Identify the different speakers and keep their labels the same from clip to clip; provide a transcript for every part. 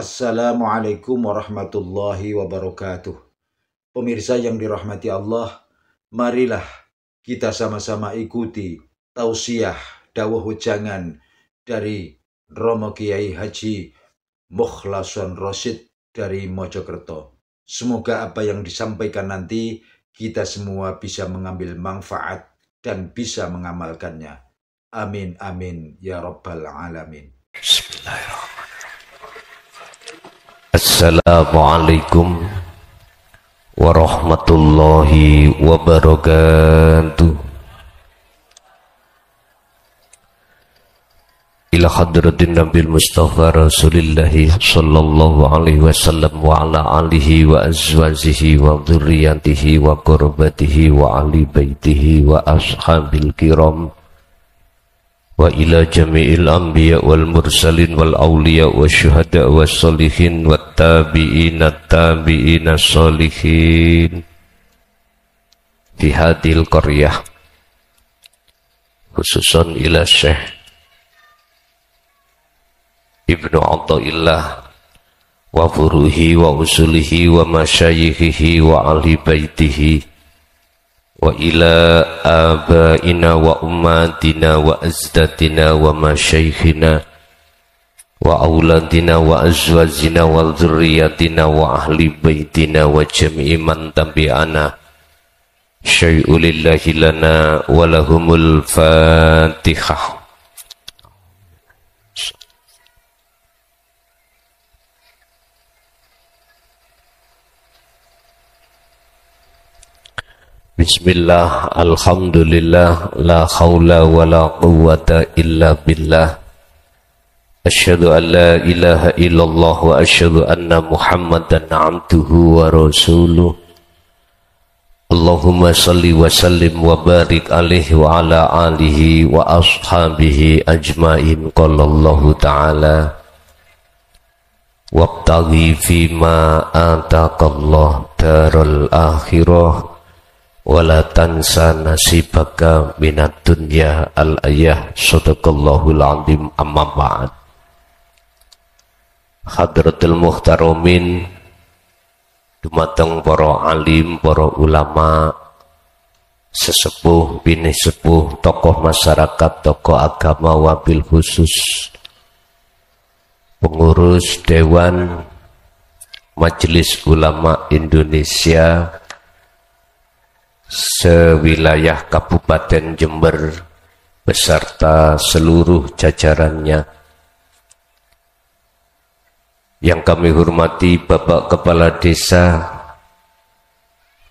Speaker 1: Assalamualaikum warahmatullahi wabarakatuh. Pemirsa yang dirahmati Allah, marilah kita sama-sama ikuti tausiah dawuh wejangan dari Romo Kiai Haji Mukhlason Rosyid dari Mojokerto. Semoga apa yang disampaikan nanti kita semua bisa mengambil manfaat dan bisa mengamalkannya. Amin amin ya rabbal alamin.
Speaker 2: Bismillahirrahmanirrahim. Assalamualaikum warahmatullahi wabarakatuh. Ila hadratin Nabil Mustafa Rasulillahi sallallahu alaihi wasallam wa ala alihi wa azwajihi wa dhurriyyatihi wa qurbatihi wa ahli baitihi wa ashabil kiram wa ila jami'il anbiya wal mursalin wal awliya wa syuhada wa sholihin wa tabi'ina tabi'ina sholihin fi hadil qaryah, khususan ila Syekh Ibnu Athaillah wa furuhi wa usulihi wa masyayikhihi wa ahli baitihi wa ila abaina wa ummatina wa azdatina wa masyaikhina wa auladina wa azwajina wa dzurriyyatina wa ahli baitina wa jami'i man tabi'ana syai'ulillahi lana wa lahumul fatihah. Bismillah, alhamdulillah, la khawla wa la quwwata illa billah. Asyhadu an la ilaha illallah wa asyhadu anna Muhammadan abduhu wa rasuluh. Allahumma salli wa sallim wa barik alaihi wa ala alihi wa ashabihi ajmain. Qala Allah ta'ala wabtaghi fima ataqallah daral akhirah wala tansa nasibaka minad dunya al-ayah. Sadaqallahul azim. Amma ba'd. Hadratul muhtaramin, dumateng para alim, para ulama, sesepuh, bini sepuh, tokoh masyarakat, tokoh agama, wabil khusus pengurus Dewan Majelis Ulama Indonesia sewilayah Kabupaten Jember beserta seluruh jajarannya, yang kami hormati Bapak Kepala Desa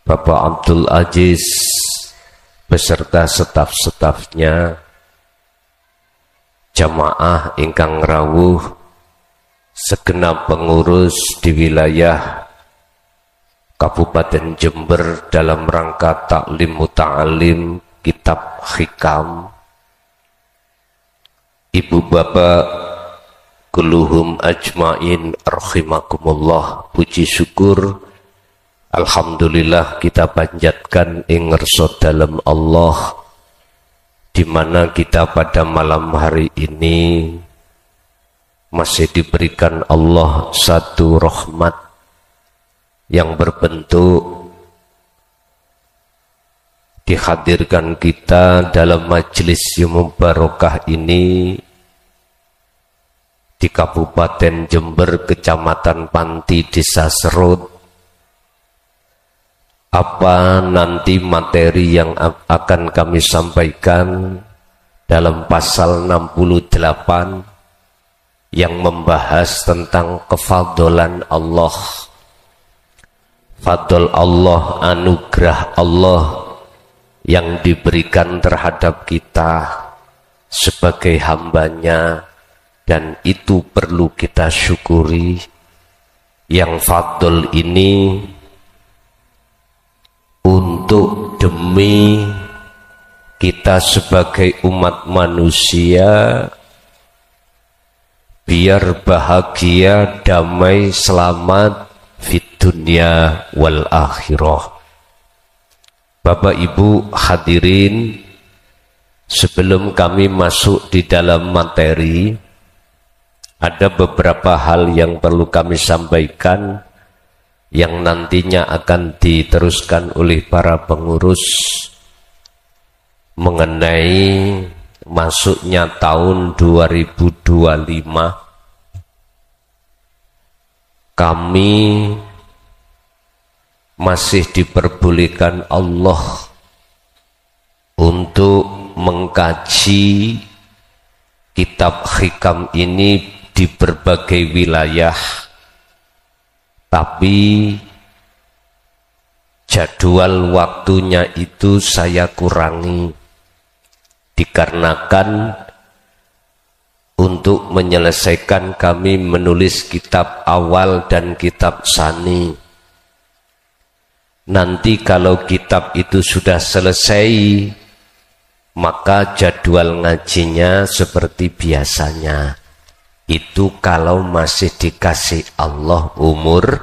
Speaker 2: Bapak Abdul Aziz beserta staf-stafnya, jamaah ingkang rawuh, segenap pengurus di wilayah Kabupaten Jember dalam rangka taklim muta'alim kitab hikam, ibu bapak kuluhum ajmain rahimakumullah. Puji syukur alhamdulillah kita panjatkan ing ngersa dalem Allah, di mana kita pada malam hari ini masih diberikan Allah satu rahmat yang berbentuk dihadirkan kita dalam majelis yang mubarakah ini di Kabupaten Jember, Kecamatan Panti, Desa Serut. Apa nanti materi yang akan kami sampaikan dalam pasal 68 yang membahas tentang kefadolan Allah, fadl Allah, anugerah Allah yang diberikan terhadap kita sebagai hambanya, dan itu perlu kita syukuri. Yang fadl ini untuk demi kita sebagai umat manusia biar bahagia, damai, selamat fit dunya wal akhirah. Bapak Ibu hadirin, sebelum kami masuk di dalam materi, ada beberapa hal yang perlu kami sampaikan yang nantinya akan diteruskan oleh para pengurus mengenai masuknya tahun 2025. Kami masih diperbolehkan Allah untuk mengkaji kitab hikam ini di berbagai wilayah, tapi jadwal waktunya itu saya kurangi dikarenakan untuk menyelesaikan kami menulis kitab awal dan kitab sani. Nanti kalau kitab itu sudah selesai, maka jadwal ngajinya seperti biasanya. Itu kalau masih dikasih Allah umur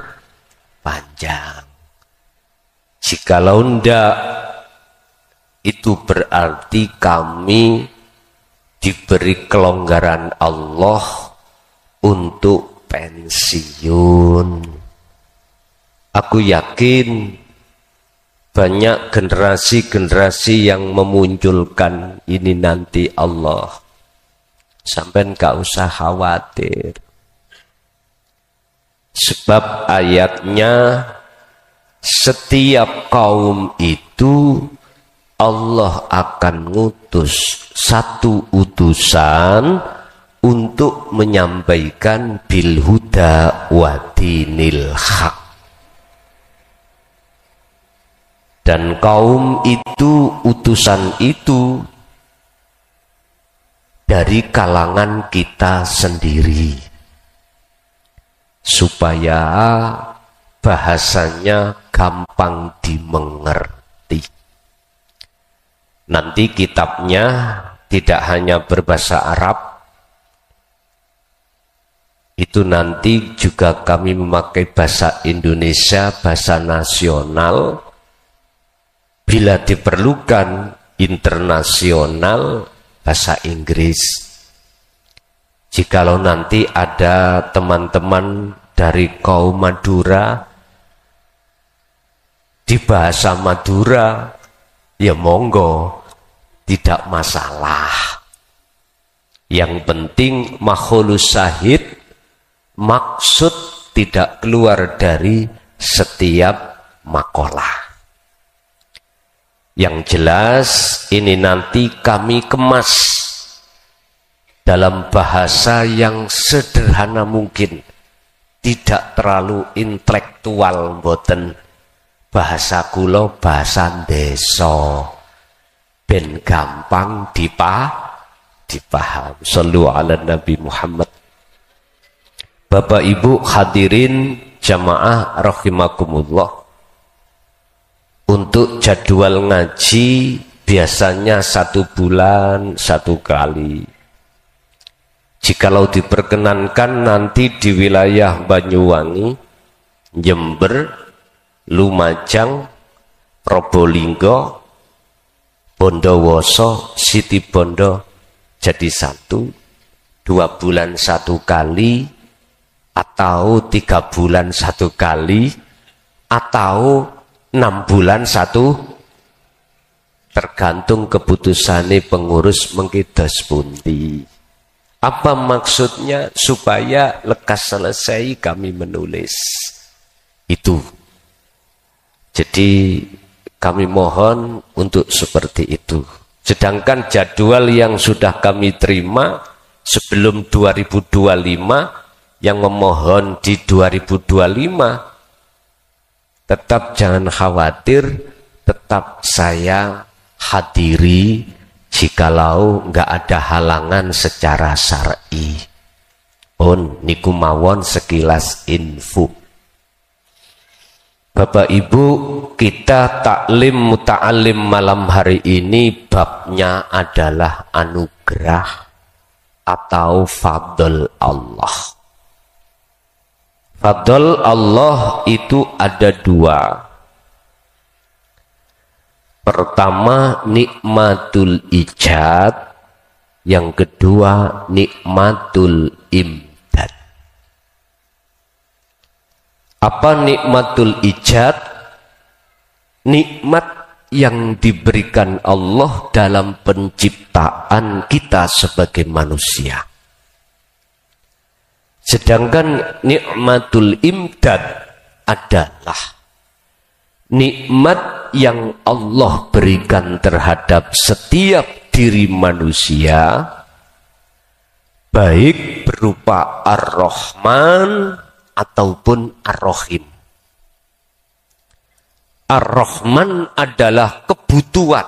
Speaker 2: panjang. Jikalau ndak, itu berarti kami diberi kelonggaran Allah untuk pensiun. Aku yakin banyak generasi-generasi yang memunculkan ini nanti Allah. Sampai gak usah khawatir. Sebab ayatnya, setiap kaum itu Allah akan ngutus satu utusan untuk menyampaikan bil huda wa dinil haq. Dan kaum itu, utusan itu dari kalangan kita sendiri, supaya bahasanya gampang dimengerti. Nanti kitabnya tidak hanya berbahasa Arab, itu nanti juga kami memakai bahasa Indonesia, bahasa nasional, bila diperlukan internasional, bahasa Inggris. Jikalau nanti ada teman-teman dari kaum Madura di bahasa Madura, ya monggo, tidak masalah. Yang penting makhlus syahid, maksud tidak keluar dari setiap makalah. Yang jelas ini nanti kami kemas dalam bahasa yang sederhana mungkin, tidak terlalu intelektual, mboten. Bahasa kula bahasa desa, ben gampang dipaham. Shallu ala Nabi Muhammad. Bapak Ibu hadirin jamaah rahimakumullah. Untuk jadwal ngaji biasanya 1 bulan 1 kali. Jikalau diperkenankan nanti di wilayah Banyuwangi, Jember, Lumajang, Probolinggo, Bondowoso, Situbondo jadi 1, 2 bulan 1 kali, atau 3 bulan 1 kali, atau 6 bulan 1, tergantung keputusannya pengurus mengkidos pundi. Apa maksudnya? Supaya lekas selesai kami menulis itu. Jadi kami mohon untuk seperti itu. Sedangkan jadwal yang sudah kami terima sebelum 2025, yang memohon di 2025, tetap jangan khawatir, tetap saya hadiri jikalau nggak ada halangan secara syar'i. Niku mawon sekilas info. Bapak Ibu, kita taklim muta'alim malam hari ini babnya adalah anugerah atau fadl Allah. Fadl Allah itu ada 2. Pertama nikmatul ijad, yang kedua nikmatul imdad. Apa nikmatul ijad? Nikmat yang diberikan Allah dalam penciptaan kita sebagai manusia. Sedangkan nikmatul imdad adalah nikmat yang Allah berikan terhadap setiap diri manusia, baik berupa Ar-Rahman ataupun Ar-Rahim. Ar-Rahman adalah kebutuhan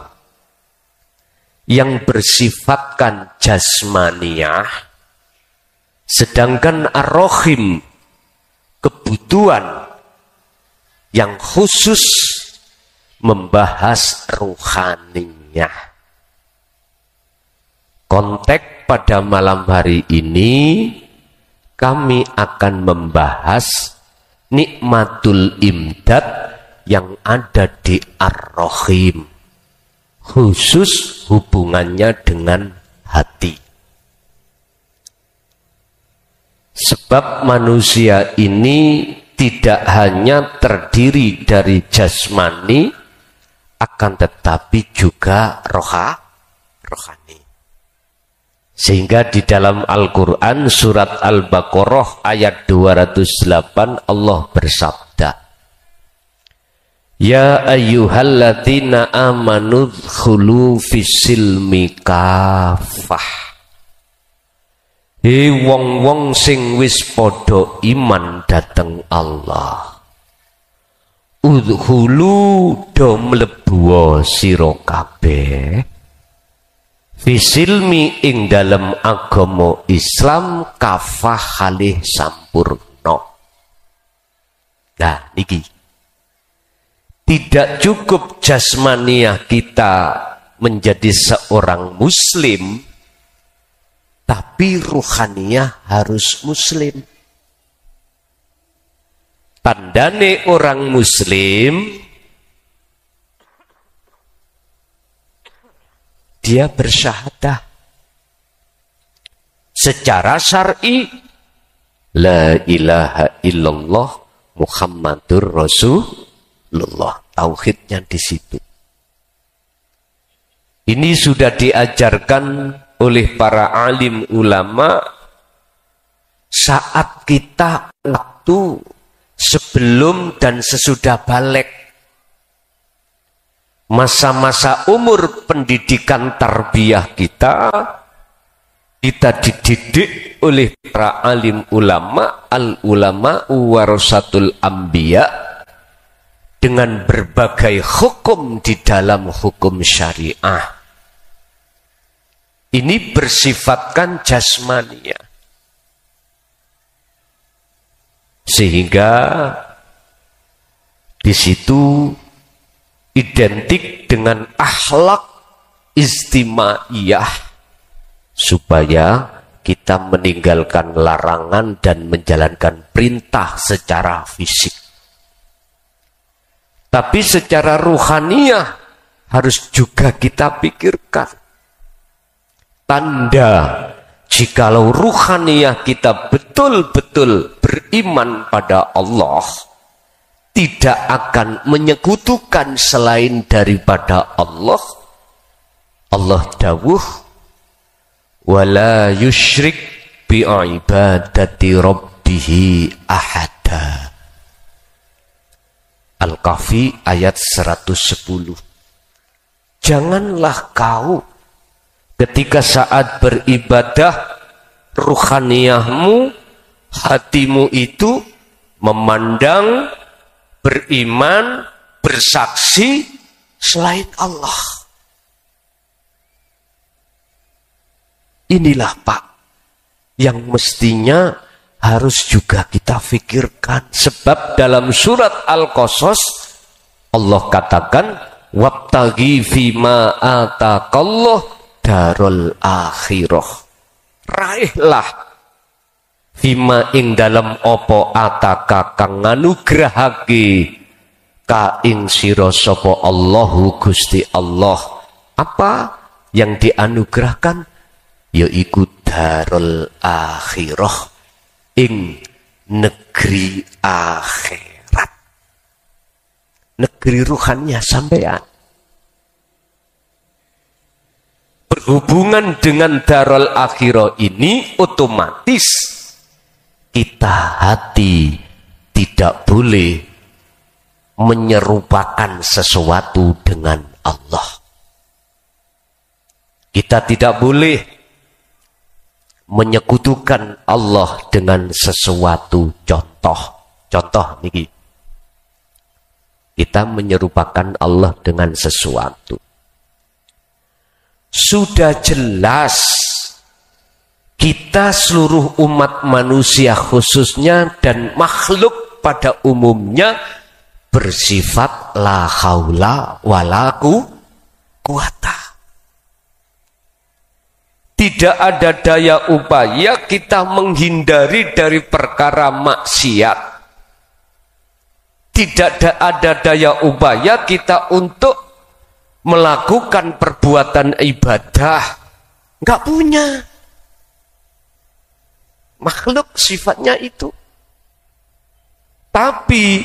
Speaker 2: yang bersifatkan jasmaniah, sedangkan Ar-Rahim kebutuhan yang khusus membahas ruhaninya. Konteks pada malam hari ini kami akan membahas nikmatul imdad yang ada di Ar-Rahim, khusus hubungannya dengan hati. Sebab manusia ini tidak hanya terdiri dari jasmani, akan tetapi juga rohani. Sehingga di dalam Al-Quran surat Al-Baqarah ayat 208 Allah bersabda, Ya ayyuhalladzina amanu dhkhulu fis-silmi kafah. Wong-wong sing wis padha iman dateng Allah, udkhulu do mlebu sira kabeh fisilmi ing dalam agama Islam kafah halih sampurno. Nah niki tidak cukup jasmaniah kita menjadi seorang muslim, tapi ruhaniah harus muslim. Tandane orang muslim, dia bersyahadah secara syar'i la ilaha illallah Muhammadur Rasulullah. Tauhidnya di situ. Ini sudah diajarkan oleh para alim ulama saat kita waktu sebelum dan sesudah balik. Masa-masa umur pendidikan tarbiyah kita dididik oleh para alim ulama, al-ulama warasatul anbiya, dengan berbagai hukum di dalam hukum syariah. Ini bersifatkan jasmania. Sehingga di situ identik dengan akhlak istimaiyah, supaya kita meninggalkan larangan dan menjalankan perintah secara fisik. Tapi secara ruhaniah harus juga kita pikirkan. Tanda jikalau ruhaniah kita betul-betul beriman pada Allah, tidak akan menyekutukan selain daripada Allah. Allah dawuh, wala yusyrik bi'ibadati rabbihi ahada. Al-Kahfi ayat 110. Janganlah kau ketika saat beribadah ruhaniyahmu, hatimu itu memandang, beriman, bersaksi selain Allah. Inilah Pak yang mestinya harus juga kita pikirkan. Sebab dalam surat Al-Qasas Allah katakan, wabtaghi fima ataqallah darul akhirah. Raihlah fima ing dalam opo ataka kang nganugrahake ka ing sira sapa Allahu Gusti Allah. Apa yang dianugerahkan? Yaiku darul akhirah, ing negeri akhirat. Negeri ruhannya sampean. Berhubungan dengan darul akhirah ini otomatis kita hati tidak boleh menyerupakan sesuatu dengan Allah. Kita tidak boleh menyekutukan Allah dengan sesuatu. Contoh niki. Kita menyerupakan Allah dengan sesuatu. Sudah jelas kita seluruh umat manusia khususnya dan makhluk pada umumnya bersifat la haula wala quwata. Tidak ada daya upaya kita menghindari dari perkara maksiat. Tidak ada daya upaya kita untuk melakukan perbuatan ibadah. Enggak punya. Makhluk sifatnya itu. Tapi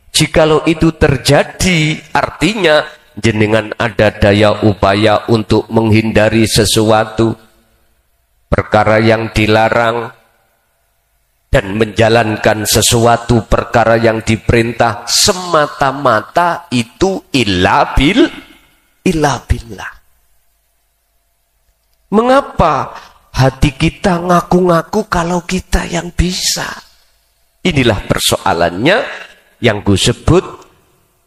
Speaker 2: jikalau itu terjadi, artinya jenengan ada daya upaya untuk menghindari sesuatu perkara yang dilarang dan menjalankan sesuatu perkara yang diperintah, semata-mata itu illa billah. Mengapa hati kita ngaku-ngaku kalau kita yang bisa? Inilah persoalannya yang gue sebut,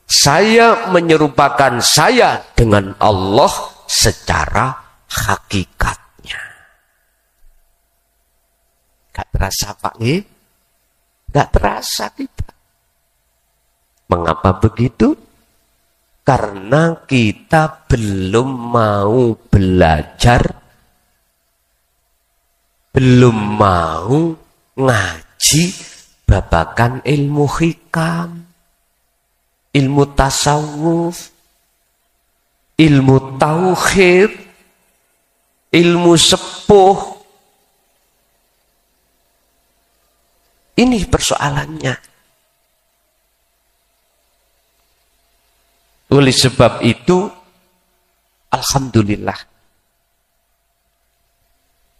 Speaker 2: saya menyerupakan saya dengan Allah secara hakikatnya. Gak terasa Pak nggih? Gak terasa kita. Mengapa begitu? Karena kita belum mau belajar, belum mau ngaji babakan ilmu hikam, ilmu tasawuf, ilmu tauhid, ilmu sepuh. Ini persoalannya. Oleh sebab itu, alhamdulillah,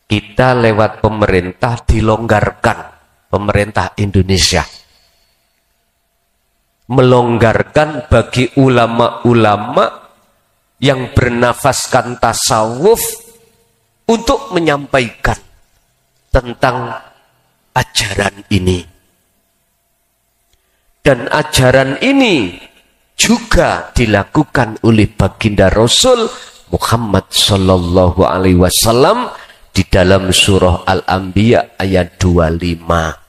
Speaker 2: kita lewat pemerintah dilonggarkan, pemerintah Indonesia melonggarkan bagi ulama-ulama yang bernafaskan tasawuf untuk menyampaikan tentang ajaran ini. Dan ajaran ini juga dilakukan oleh baginda Rasul Muhammad sallallahu alaihi wasallam di dalam surah Al-Anbiya ayat 25.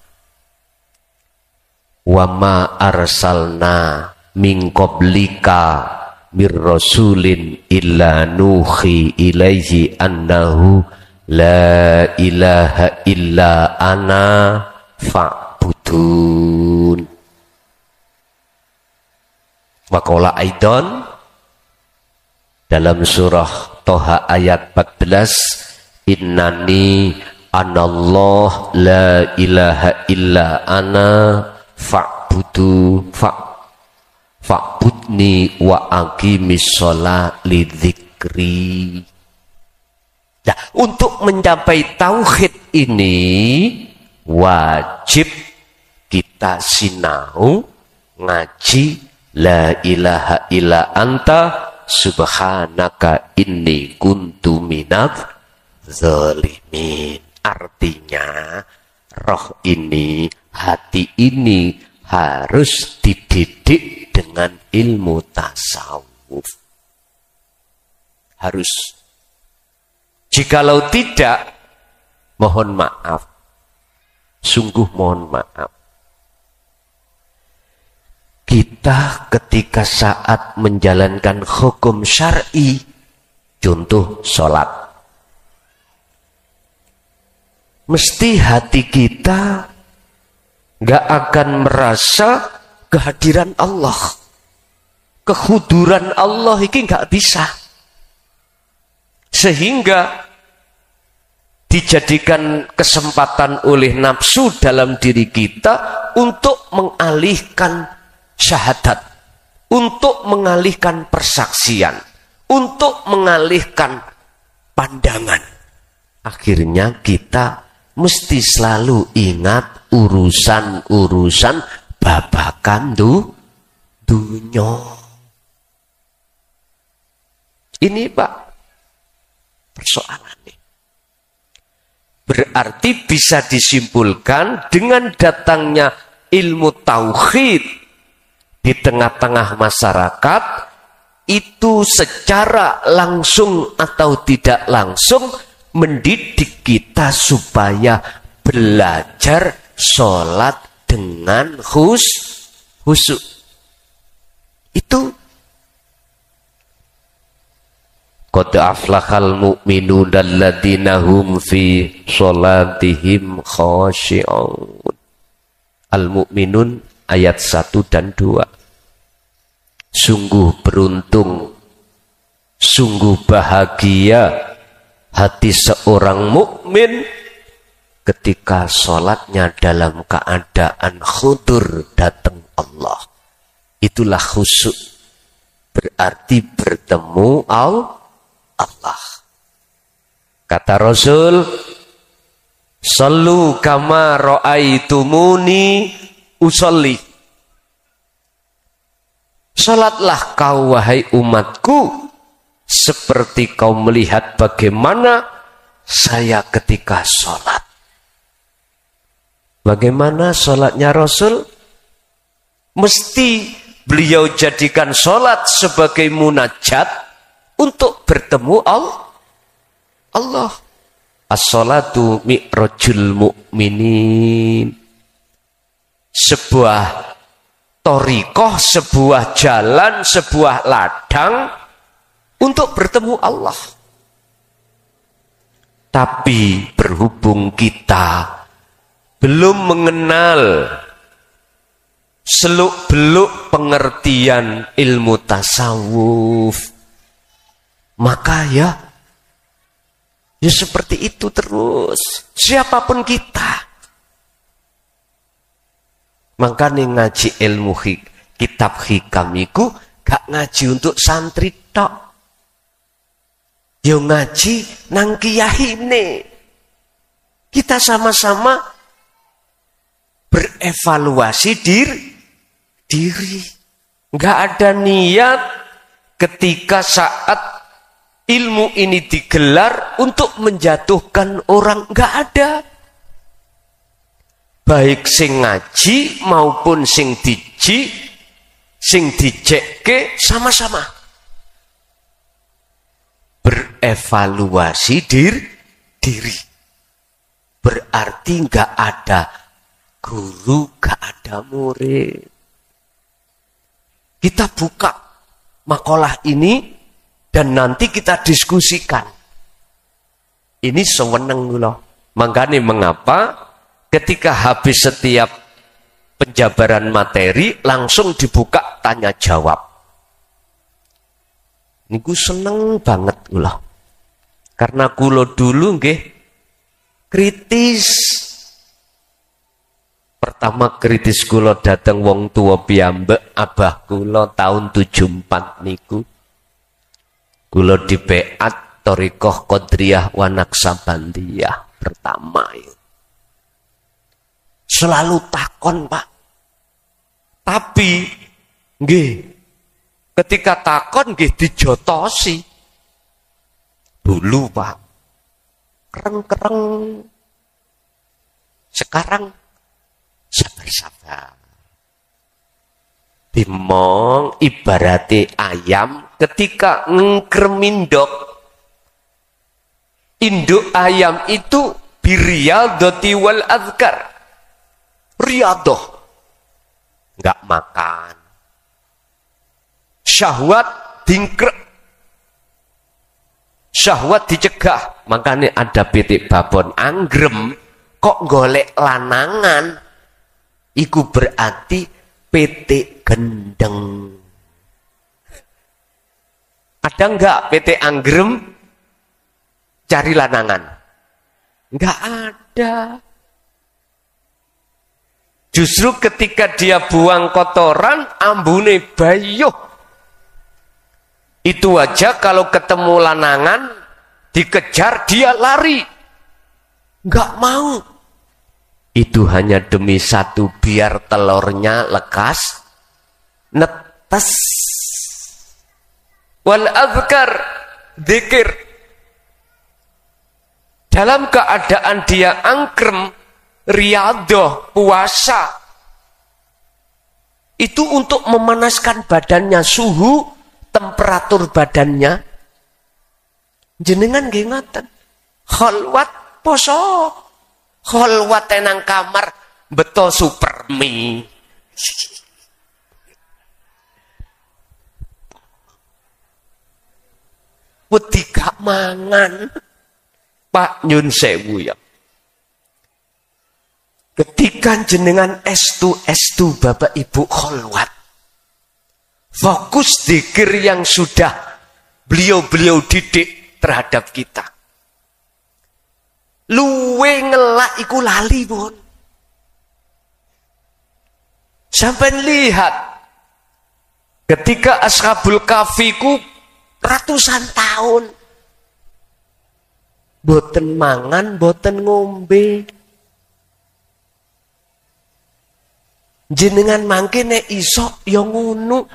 Speaker 2: Wa ma arsalna min qablika mir rasulin illa nuhi ilaihi annahu la ilaha illa ana fa'budun. Waqala aidan dalam surah Toha ayat 14, innani anallah la ilaha illa ana fa'budni wa aqimis shalah li dzikri. Nah, untuk mencapai tauhid ini wajib kita sinau ngaji la ilaha illa anta subhanaka inni kuntu minadz zalimin. Artinya roh ini, hati ini harus dididik dengan ilmu tasawuf. Harus. Jikalau tidak, mohon maaf. Sungguh mohon maaf. Kita ketika saat menjalankan hukum syar'i, contoh sholat, mesti hati kita gak akan merasa kehadiran Allah, kehuduran Allah ini gak bisa. Sehingga dijadikan kesempatan oleh nafsu dalam diri kita untuk mengalihkan syahadat, untuk mengalihkan persaksian, untuk mengalihkan pandangan. Akhirnya kita mesti selalu ingat urusan-urusan babakan dunya. Ini Pak persoalannya. Berarti bisa disimpulkan dengan datangnya ilmu tauhid di tengah-tengah masyarakat, itu secara langsung atau tidak langsung mendidik kita supaya belajar sholat dengan khusyuk. Itu qad aflahal mu'minun alladzina hum fi sholatihim khashi'un. Al-Mu'minun ayat 1 dan 2. Sungguh beruntung, sungguh bahagia hati seorang mukmin ketika sholatnya dalam keadaan khudur datang Allah. Itulah khusyuk, berarti bertemu Allah. Kata Rasul, sallu kama ra'aitumuni usolli. Salatlah kau wahai umatku seperti kau melihat bagaimana saya ketika salat. Bagaimana salatnya Rasul? Mesti beliau jadikan salat sebagai munajat untuk bertemu Allah. As-salatu mi'rajul mu'minin. Sebuah thariqah, sebuah jalan, sebuah ladang untuk bertemu Allah. Tapi berhubung kita belum mengenal seluk-beluk pengertian ilmu tasawuf, maka ya seperti itu terus, siapapun kita. Makanya ngaji ilmu kitab hikam iku gak ngaji untuk santri tok, yo ngaji nang kiyahine. Kita sama-sama berevaluasi diri. Nggak ada niat ketika saat ilmu ini digelar untuk menjatuhkan orang, nggak ada. Baik sing ngaji maupun sing dicekke sama-sama berevaluasi diri. Berarti nggak ada guru, nggak ada murid. Kita buka makalah ini dan nanti kita diskusikan. Ini seweneng loh. Makanya mengapa ketika habis setiap penjabaran materi langsung dibuka tanya jawab. Niku seneng banget loh. Karena kulo dulu nggih kritis. Pertama kritis kulo dateng wong tua piyambak, abah kulo tahun 74 niku. Kulo di beat thariqah Qadriyah wa Naqsabandiyah pertama itu. Selalu takon, Pak. Tapi nggih ketika takon nggih dijotosi. Dulu, Pak. Kereng-kereng. Sekarang sabar-sabar. Dimong ibarate ayam ketika ngkremindok. Induk ayam itu biriyadati wal azkar. Riyadoh. Enggak makan. Syahwat dingkrek. Syahwat dicegah. Makanya ada pitik babon anggrem kok golek lanangan. Iku berarti pitik gendeng. Ada enggak pitik anggrem cari lanangan? Enggak ada. Justru ketika dia buang kotoran, ambune bayuh. Itu aja kalau ketemu lanangan, dikejar dia lari. Enggak mau. Itu hanya demi satu, biar telurnya lekas netes. Wal azkar, zikir. Dalam keadaan dia angkrem, riyadhah, puasa, itu untuk memanaskan badannya, suhu temperatur badannya. Jenengan nggih ngoten. Khalwat poso, khalwat nang kamar beto supermi. Wedi gak mangan. Pak nyun sewu ya. Ketika jenengan estu Bapak Ibu kholwat, fokus zikir yang sudah beliau didik terhadap kita. Luwe ngelak iku lali pun. Sampai lihat ketika Ashabul Kahfiku ratusan tahun boten mangan, boten ngombe. Jenengan mangke nek iso ya ngono.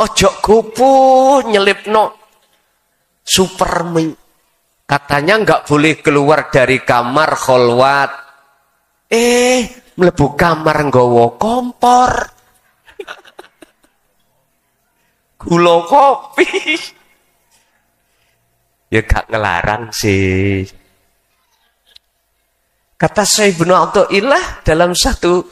Speaker 2: Ojo gopo nyelipno supermi. Katanya enggak boleh keluar dari kamar kholwat. Mlebu kamar nggawa kompor. Gula kopi. Ya gak ngelarang sih. Kata Syekh Ibnu Athaillah dalam satu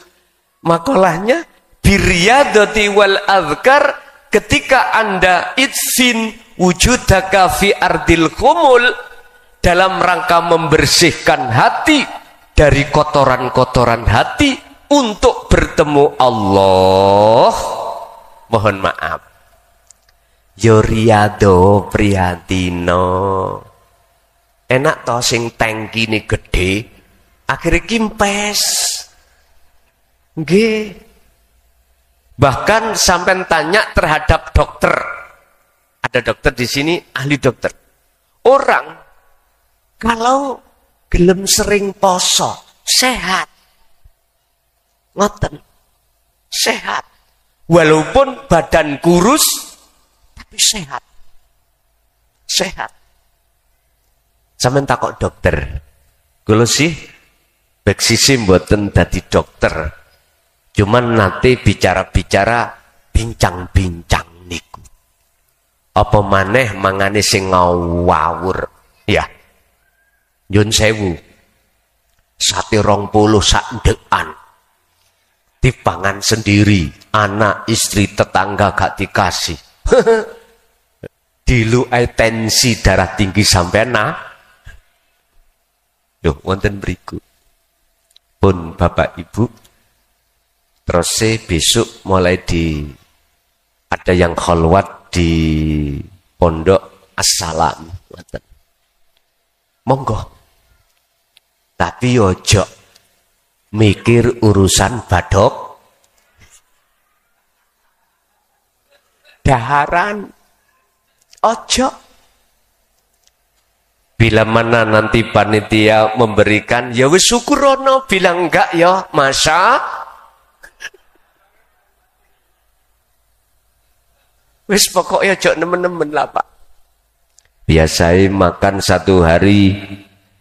Speaker 2: makalahnya, biryadati wal azkar, ketika Anda idfin wujudaka fi ardil khumul, dalam rangka membersihkan hati dari kotoran-kotoran hati untuk bertemu Allah. Mohon maaf. Yo riyado priyantino. Enak toh sing tangkine gede, akhirnya kimpes. Nggih. Bahkan sampai tanya terhadap dokter. Ada dokter di sini, ahli dokter. Orang kalau gelem sering poso, sehat. Ngoten. Sehat. Walaupun badan kurus, tapi sehat. Sehat. Sampeyan takok dokter. Kula sih bek sisi mboten dadi dokter. Cuman nanti bicara-bicara bincang-bincang niku. Apa maneh mangane sing ngawur. Ya. Nyun sewu. Sate 20 sak ndekan. Dipangan sendiri, anak istri tetangga gak dikasih. Dilu tensi darah tinggi sampai Duh, wonten beriku. Pun Bapak Ibu, terus besok mulai ada yang kholwat di Pondok Assalam. Monggo. Tapi ojo mikir urusan badok daharan. Ojo. Bila mana nanti panitia memberikan, ya wis syukurono. Bilang enggak ya, masa wis pokoknya ojo nemen-nemen lah Pak. Biasanya makan satu hari,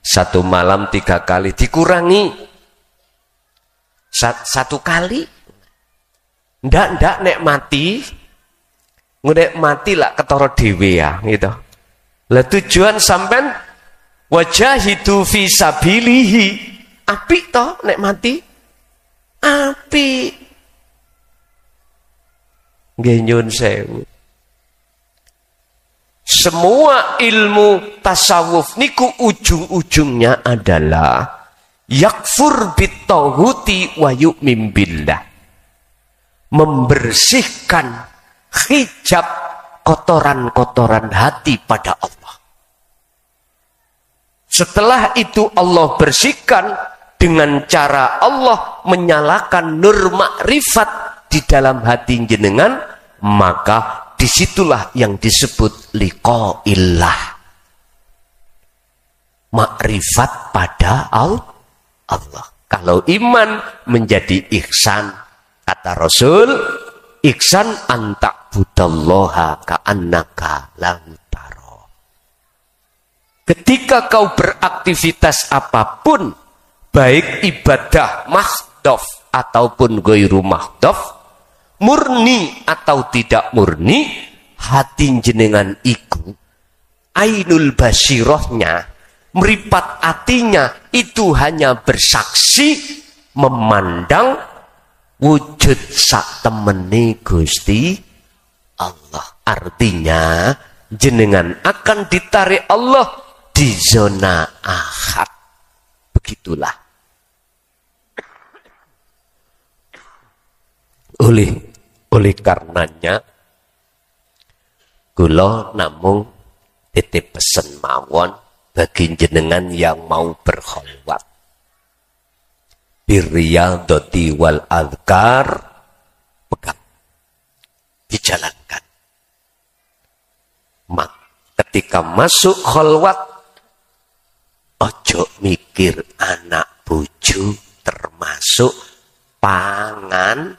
Speaker 2: satu malam 3 kali, dikurangi satu kali. Ndak nek mati, ngedek mati lah ketara dhewe ya gitu. Lah tujuan sampean wajahidu fi sabilihi, apik toh nek mati, apik. Nggih nyun sewu. Semua ilmu tasawuf niku ujung-ujungnya adalah yakfur bitauhuti wa yu'min billah. Membersihkan hijab kotoran-kotoran hati pada Allah. Setelah itu Allah bersihkan dengan cara Allah menyalakan nur makrifat di dalam hati jenengan, maka disitulah yang disebut liqa'illah. Makrifat pada Allah. Kalau iman menjadi ihsan. Kata Rasul, ihsan antakbudallaha ka'annaka lahu tara. Ketika kau beraktivitas apapun, baik ibadah mahdhaf ataupun ghairu mahdhaf, murni atau tidak murni, hati jenengan iku ainul basirahnya, meripat hatinya itu hanya bersaksi memandang wujud sak temeni Gusti Allah. Artinya jenengan akan ditarik Allah di zona ahad. Begitulah. Oleh karenanya kula namung titip pesen mawon bagi jenengan yang mau berkholwat. Birriyadati wal adhkar, pegang, dijalankan. Ketika masuk kholwat, ojo mikir anak bojo termasuk panganan.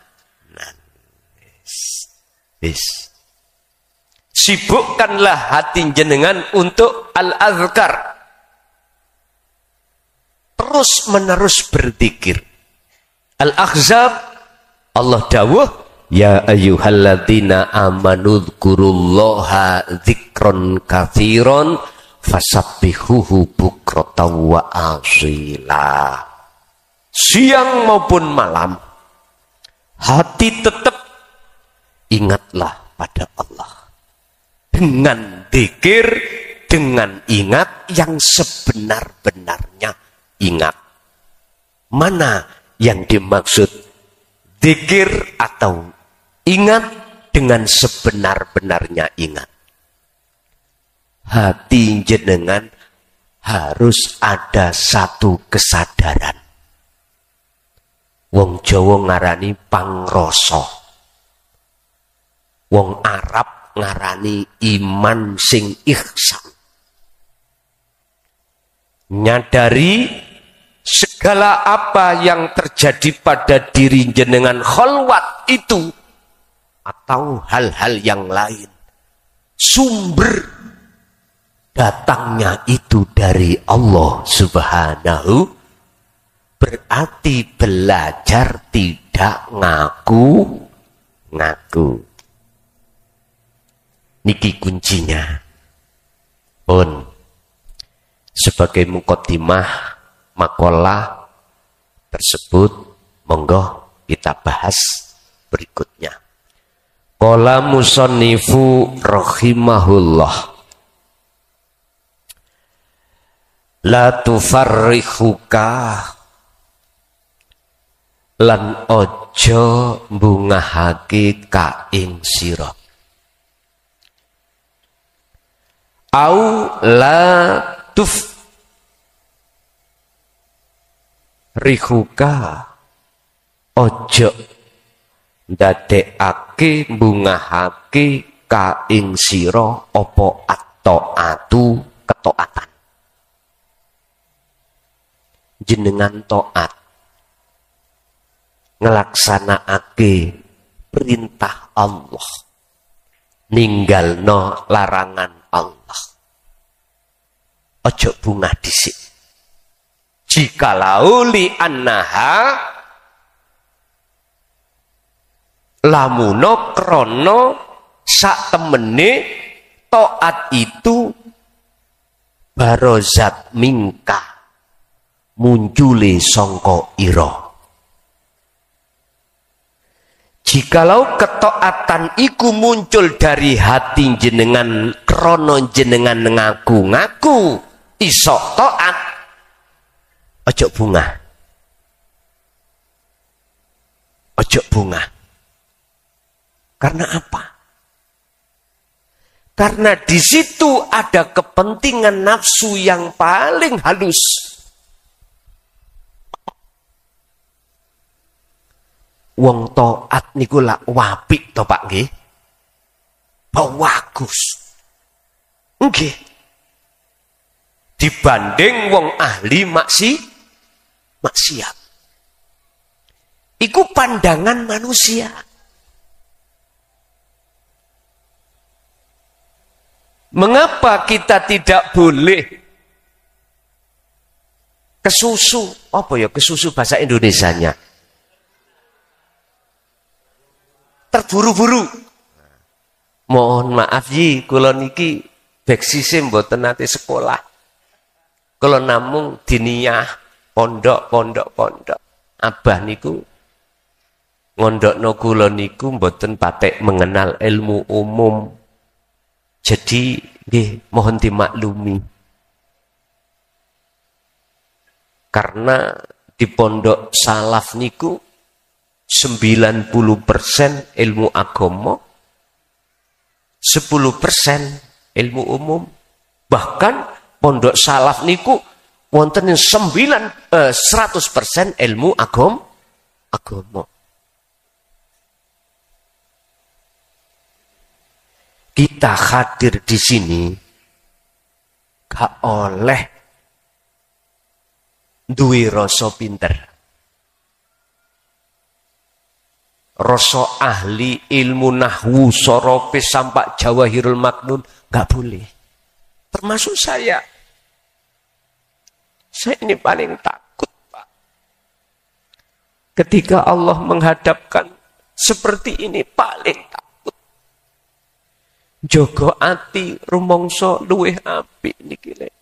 Speaker 2: Sibukkanlah hati jenengan untuk al-azkar. Terus menerus berzikir. Al-Ahzab, Allah dawuh, ya ayyuhalladzina amanu dzkurullaha dzikron katsiron fasabbihuhu bukratan wa asila. Siang maupun malam, hati tetap ingatlah pada Allah. Dengan dzikir, dengan ingat yang sebenar-benarnya ingat. Mana yang dimaksud dzikir atau ingat dengan sebenar-benarnya ingat? Hati jenengan harus ada satu kesadaran. Wong Jawa ngarani pangrasa. Wong Arab ngarani iman sing ihsan. Nyadari segala apa yang terjadi pada diri jenengan kholwat itu atau hal-hal yang lain, sumber datangnya itu dari Allah Subhanahu. Berarti belajar tidak ngaku-ngaku. Niki kuncinya. Pun sebagai muqaddimah makalah tersebut, monggo kita bahas berikutnya. Qala musannifu rahimahullah, la tufarrihuka, lan ojo mbungahake ka ing sira. Au la rihuka, ojo ndadekake mbungahake ka ing sira apa at-taatu ketaatan. Jenengan taat ngelaksanakake perintah Allah, ninggalno larangan Allah. Ojo bungah dhisik. Jikalau li annaha lamuno krono sak temene taat itu barozat mingka muncule sangka ira. Jikalau ketaatan iku muncul dari hati jenengan krono jenengan ngaku-ngaku iso taat, ojo bunga. Ojo bunga. Karena apa? Karena di situ ada kepentingan nafsu yang paling halus. Wong taat niku lak wapik to Pak nggih. Bagus. Nggih. Dibanding wong ahli maksiat. Iku pandangan manusia. Mengapa kita tidak boleh kesusu? Apa ya kesusu bahasa Indonesianya? Terburu-buru. Mohon maaf ji, kula niki beksise mboten nate sekolah. Kula namung diniyah pondok. Abah niku ngondokno kula niku mboten patek mengenal ilmu umum. Jadi nggih mohon dimaklumi. Karena di pondok salaf niku 90% ilmu agama, 10% ilmu umum. Bahkan pondok salaf niku wonten 100% ilmu agama. Kita hadir di sini gak oleh duwe rasa pinter. Rasa ahli ilmu nahwu, sorope sampai jawahirul maknun gak boleh. Termasuk saya. Saya ini paling takut, Pak. Ketika Allah menghadapkan seperti ini paling takut. Jogo ati rumangsa luwih apik niki lek.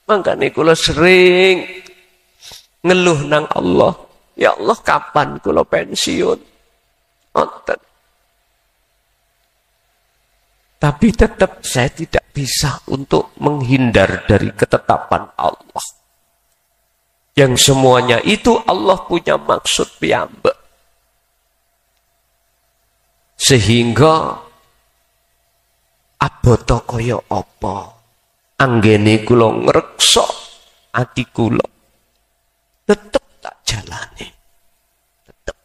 Speaker 2: Mangkane kula sering ngeluh nang Allah. Ya Allah, kapan kula pensiun? Ngoten. Tapi tetap saya tidak bisa untuk menghindar dari ketetapan Allah. Yang semuanya itu Allah punya maksud piyambak. Sehingga aboto kaya apa anggene kula ngreksa ati kula tetep tak jalani. Tetep.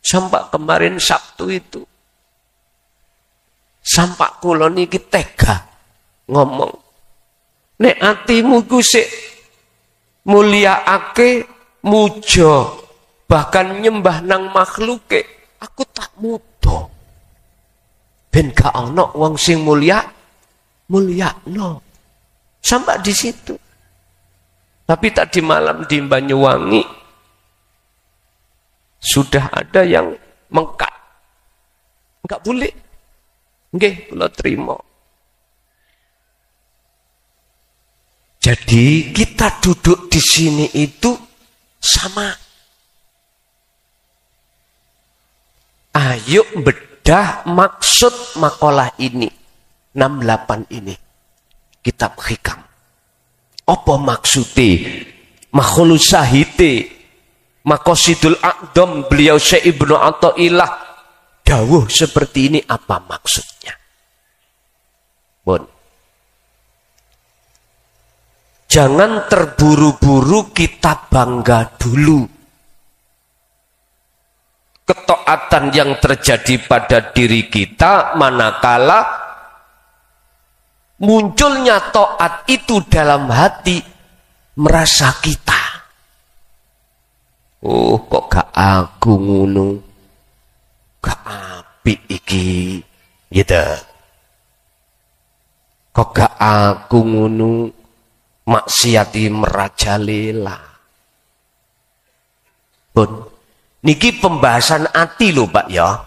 Speaker 2: Sampai kemarin Sabtu itu sampai kula niki tega ngomong, nek atimu ku sik mulyaake muja bahkan nyembah nang makhluke, aku tak mudo. Ben gak ana wong sing mulyakno. Sampai di situ. Tapi tadi malam di Banyuwangi sudah ada yang mengkat. Enggak boleh. Nggih, kula trima. Jadi kita duduk di sini itu sama. Ayo bedah maksud makalah ini. 68 ini. Kitab Hikam. Apa maksudnya? Makhluk sahite. Maqasidul Aqdam beliau Syekh Ibnu Athaillah dawuh seperti ini, apa maksudnya? Bon. Jangan terburu-buru kita bangga dulu. Ketaatan yang terjadi pada diri kita manakala munculnya taat itu dalam hati merasa kita. Oh, kok gak aku ngono. Gak apik iki. Gitu. Kok gak aku ngono. Maksiati merajalela. Pun niki pembahasan ati lho Pak ya.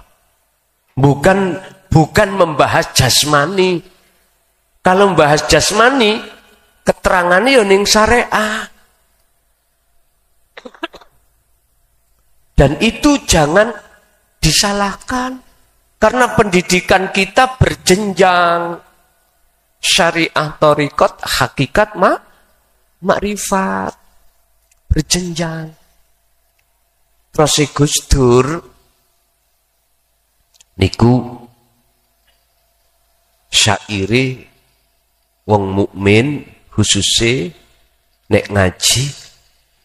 Speaker 2: Bukan membahas jasmani. Kalau membahas jasmani, keterangannya ya ning syariah. Dan itu jangan disalahkan. Karena pendidikan kita berjenjang. Syariah, thariqat, hakikat, makrifat. Berjenjang. Terus Gus Dur niku syairi wong mukmin khususnya nek ngaji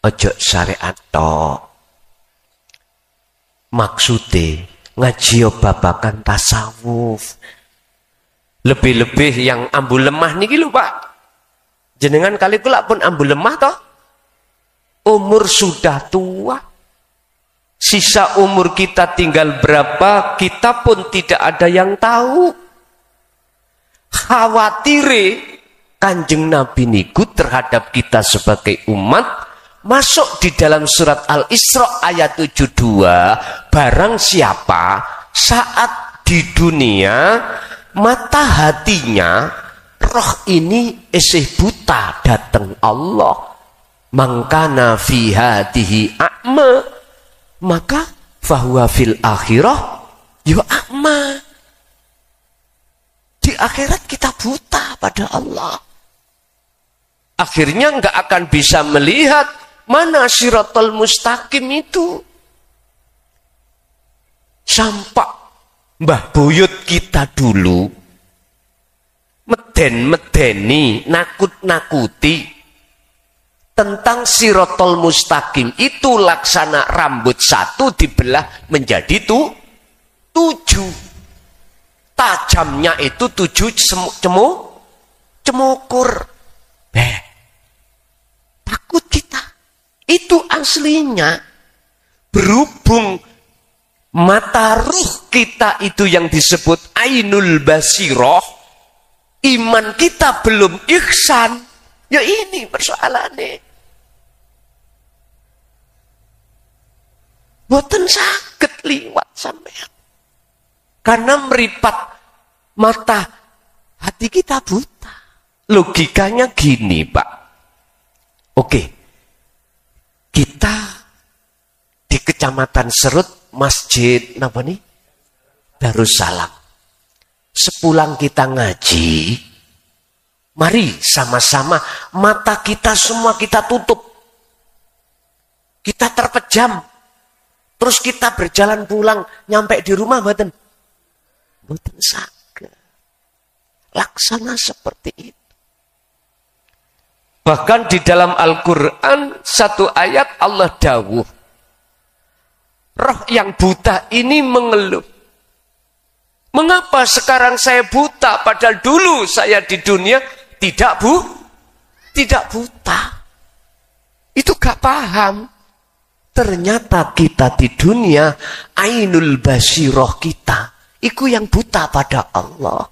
Speaker 2: ojo syariat tok. Maksude ngaji yo babakan tasawuf. Lebih-lebih yang ambu lemah niki lho Pak. Jenengan kali kula pun ambu lemah toh. Umur sudah tua. Sisa umur kita tinggal berapa, kita pun tidak ada yang tahu. Khawatire Kanjeng Nabi niku terhadap kita sebagai umat masuk di dalam surat Al-Isra ayat 72. Barang siapa saat di dunia mata hatinya roh ini isih buta datang Allah, mangkana fi hatihi a'ma, maka fahuwa fil akhirah yu a'ma. Di akhirat kita buta pada Allah. Akhirnya nggak akan bisa melihat mana siratal mustaqim itu. Sampai Mbah Buyut kita dulu meden-medeni, nakut-nakuti tentang siratal mustaqim itu laksana rambut satu dibelah menjadi 7. Tajamnya itu 7 cemukur. Takut kita. Itu aslinya. Berhubung mata ruh kita itu yang disebut ainul basiroh, iman kita belum ihsan. Ya ini persoalannya. Boten saged liwat sampean. Karena meripat mata hati kita buta. Logikanya gini Pak. Oke. Kita di Kecamatan Serut, Masjid apa nih? Darussalam. Sepulang kita ngaji, mari sama-sama mata kita semua kita tutup. Kita terpejam. Terus kita berjalan pulang, nyampe di rumah mboten saged. Laksana seperti itu. Bahkan di dalam Al-Quran satu ayat Allah dawuh, roh yang buta ini mengeluh. Mengapa sekarang saya buta padahal dulu saya di dunia tidak buta. Itu gak paham. Ternyata kita di dunia ainul basiroh kita itu yang buta pada Allah.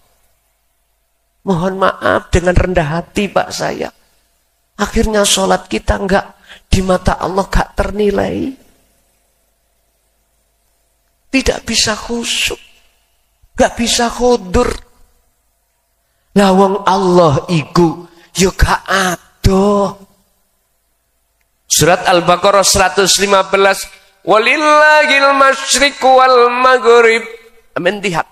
Speaker 2: Mohon maaf dengan rendah hati Pak saya. Akhirnya sholat kita enggak di mata Allah enggak ternilai. Tidak bisa khusyuk. Enggak bisa khudur. Lawang Allah iku yo gak adoh. Surat Al-Baqarah 115. Walillahil masyriq wal maghrib. Amin lihat.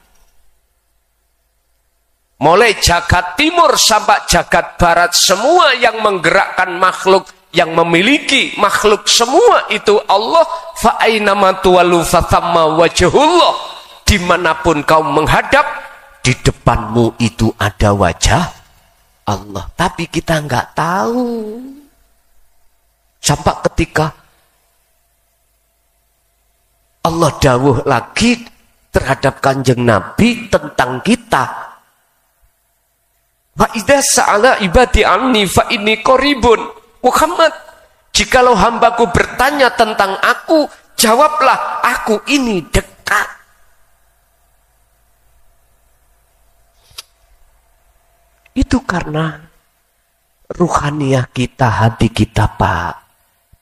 Speaker 2: Mulai jagat timur sampai jagat barat, semua yang menggerakkan makhluk, yang memiliki makhluk semua itu Allah. Fa ainama tuwallu fathamma wajhullah. Dimanapun kau menghadap, di depanmu itu ada wajah Allah. Tapi kita nggak tahu. Sampai ketika Allah dawuh lagi terhadap Kanjeng Nabi tentang kita. Wa idza sa'ala ibadi anni fa inni qaribun. Muhammad, jikalau hambaku bertanya tentang aku, jawablah aku ini dekat. Itu karena ruhaniyah kita, hati kita Pak,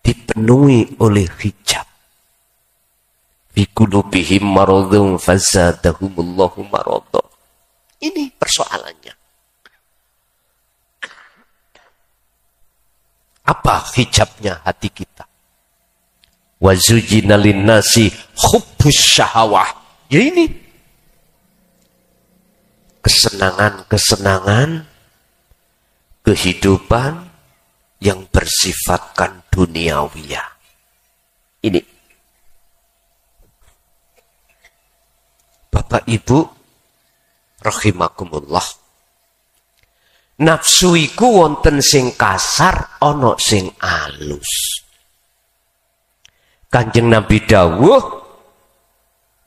Speaker 2: dipenuhi oleh hijab. Fi qulubihim maradun fazadahumullahu marada. Ini persoalannya. Apa hijabnya hati kita? Wa zujina linnasi hubbus syahawah. Ya ini. Kesenangan-kesenangan kehidupan yang bersifatkan duniawiyah. Ini. Bapak Ibu rahimakumullah, nafsu iku wonten sing kasar, ana sing alus. Kanjeng Nabi dawuh,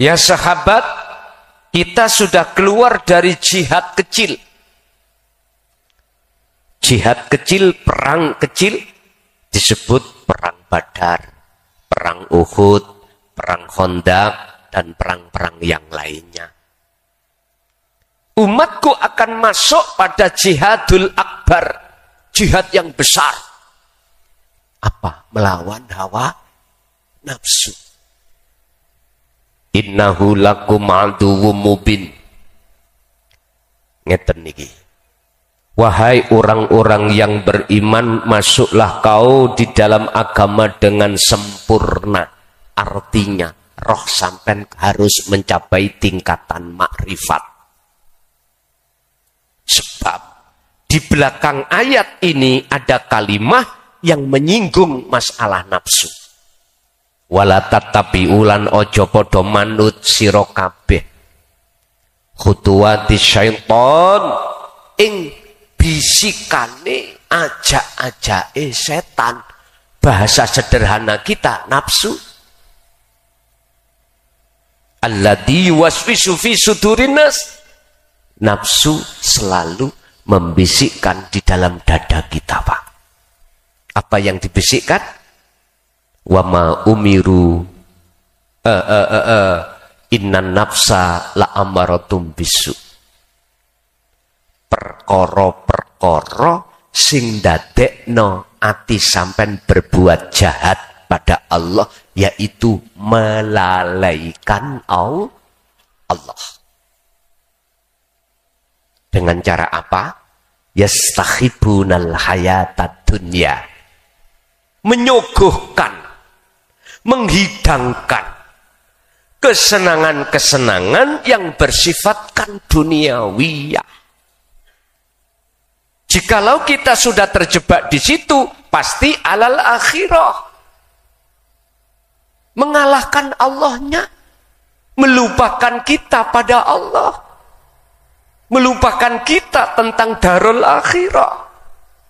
Speaker 2: ya sahabat, kita sudah keluar dari jihad kecil. Jihad kecil, perang kecil disebut perang Badar, perang Uhud, perang Khandaq, dan perang-perang yang lainnya. Umatku akan masuk pada jihadul akbar, jihad yang besar. Apa? Melawan hawa nafsu. Innahu lakum aduwwum mubin. Ngeten niki. Wahai orang-orang yang beriman, masuklah kau di dalam agama dengan sempurna. Artinya, roh sampean harus mencapai tingkatan makrifat. Sebab di belakang ayat ini ada kalimat yang menyinggung masalah nafsu. Wala tatabi'ulan ojo podo manut sira kabeh khutuwati syaiton ing bisikane ajak-ajake setan. Bahasa sederhana kita nafsu. Alladzi yuwaswisu fi sudurin nas. Nafsu selalu membisikkan di dalam dada kita, Pak. Apa yang dibisikkan? Wa ma umiru innan nafsa la amaratum bisu. Perkara-perkara sing dadekno ati sampean berbuat jahat pada Allah, yaitu melalaikan Allah. Dengan cara apa? Yastakhibunal hayatad dunya. Menyuguhkan, menghidangkan kesenangan-kesenangan yang bersifatkan duniawiyah. Jikalau kita sudah terjebak di situ, pasti alal akhirah. Mengalahkan Allahnya, melupakan kita pada Allah, melupakan kita tentang darul akhirah.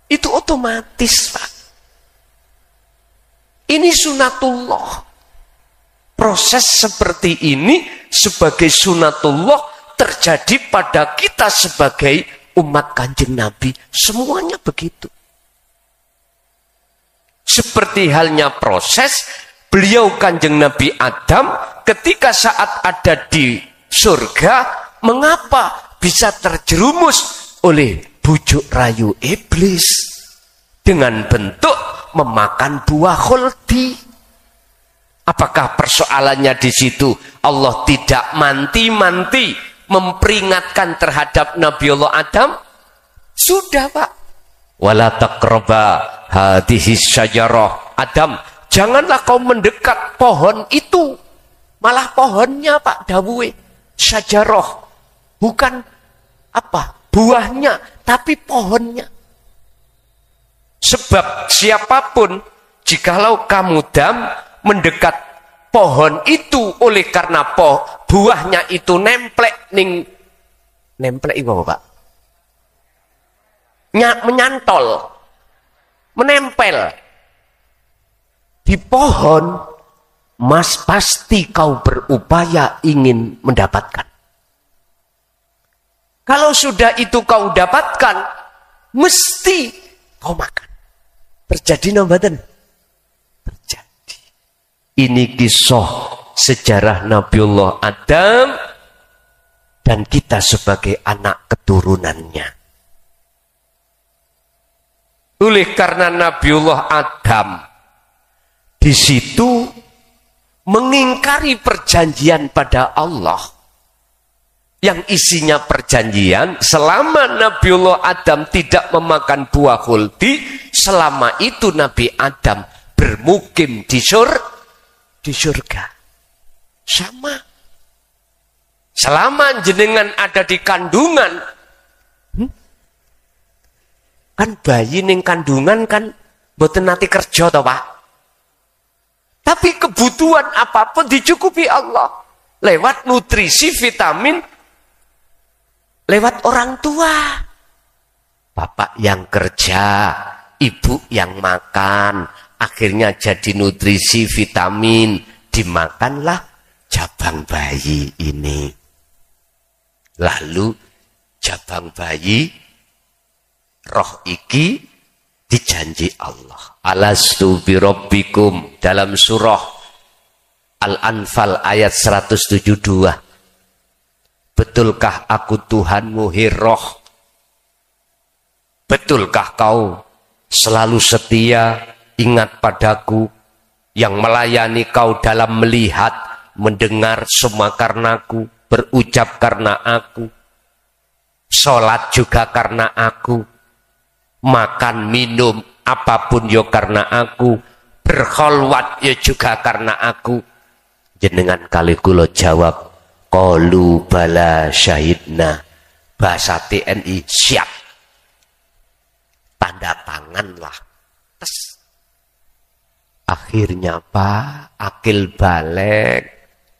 Speaker 2: Itu otomatis, Pak. Ini sunatullah. Proses seperti ini sebagai sunatullah terjadi pada kita sebagai umat Kanjeng Nabi. Semuanya begitu. Seperti halnya proses beliau Kanjeng Nabi Adam ketika saat ada di surga, mengapa bisa terjerumus oleh bujuk rayu iblis dengan bentuk memakan buah khuldi. Apakah persoalannya di situ? Allah tidak manti-manti memperingatkan terhadap Nabiullah Adam? Sudah, Pak. Wala taqraba hadhihi syajarah. Adam, janganlah kau mendekat pohon itu. Malah pohonnya, Pak, dawuhe syajarah. Bukan apa? Buahnya, tapi pohonnya. Sebab siapapun, jikalau kamu mendekat pohon itu oleh karena buahnya itu nemplek itu apa, Pak? Menyantol, menempel di pohon, mas pasti kau berupaya ingin mendapatkan. Kalau sudah itu kau dapatkan, mesti kau makan. Terjadi nombaten? Terjadi. Ini kisah sejarah Nabiullah Adam dan kita sebagai anak keturunannya. Oleh karena Nabiullah Adam di situ mengingkari perjanjian pada Allah. Yang isinya perjanjian, selama Nabiullah Adam tidak memakan buah khuldi, selama itu Nabi Adam bermukim di surga. Sama. Selama jenengan ada di kandungan, kan bayi ning kandungan kan mboten nate kerja toh, Pak. Tapi kebutuhan apapun dicukupi Allah. lewat nutrisi vitamin, lewat orang tua. Bapak yang kerja, ibu yang makan, akhirnya jadi nutrisi vitamin, dimakanlah jabang bayi ini. Lalu jabang bayi, roh iki dijanji Allah. Alastu birabbikum, dalam surah Al-Anfal ayat 172. Betulkah aku Tuhanmu, Hiroh? Betulkah kau selalu setia, ingat padaku, yang melayani kau dalam melihat, mendengar semua karenaku, berucap karena aku, sholat juga karena aku, makan, minum, apapun ya karena aku, berkholwat ya juga karena aku. Jenengan kali kula jawab, qalu bala syahidna. Bahasa TNI, siap. Tanda tanganlah. Tes. Akhirnya Pak, akil balik,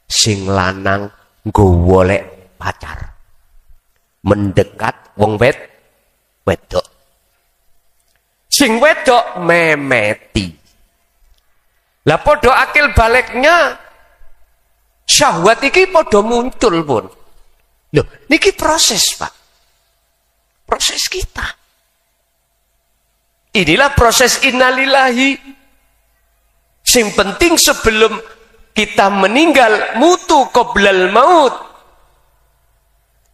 Speaker 2: sing lanang golek pacar. Mendekat wong wedok. Sing wedok memeti. Lah podo akil baliknya, syahwat iki podo muncul pun. Loh, niki proses Pak. Proses kita. Inilah proses innalillahi. Sing penting sebelum kita meninggal, mutu qoblal maut.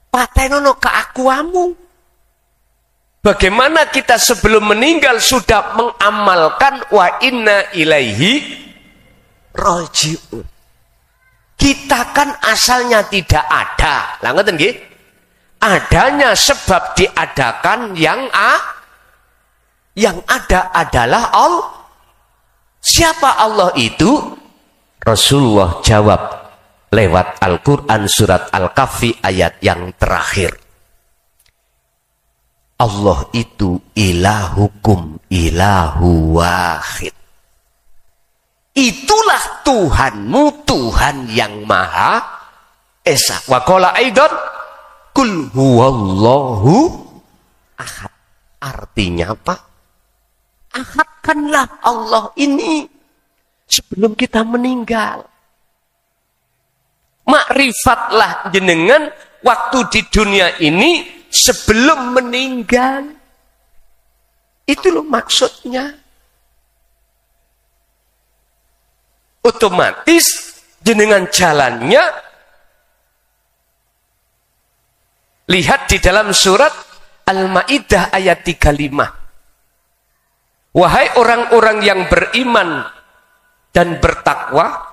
Speaker 2: Patenono keakuamu. Bagaimana kita sebelum meninggal sudah mengamalkan wa inna ilaihi raji'un. Kita kan asalnya tidak ada. Lah ngoten nggih? Adanya sebab diadakan yang ada adalah Allah. Siapa Allah itu? Rasulullah jawab lewat Al-Quran surat Al-Kahfi ayat yang terakhir. Allah itu ilahukum ilahu wahid. Itulah Tuhanmu, Tuhan yang Maha Esa. Wa qala aidan kul huwallahu ahad. Artinya apa? Ahadkanlah Allah ini sebelum kita meninggal. Makrifatlah jenengan waktu di dunia ini sebelum meninggal. Itu loh maksudnya. Otomatis jenengan jalannya, lihat di dalam surat Al-Maidah ayat 35. Wahai orang-orang yang beriman dan bertakwa,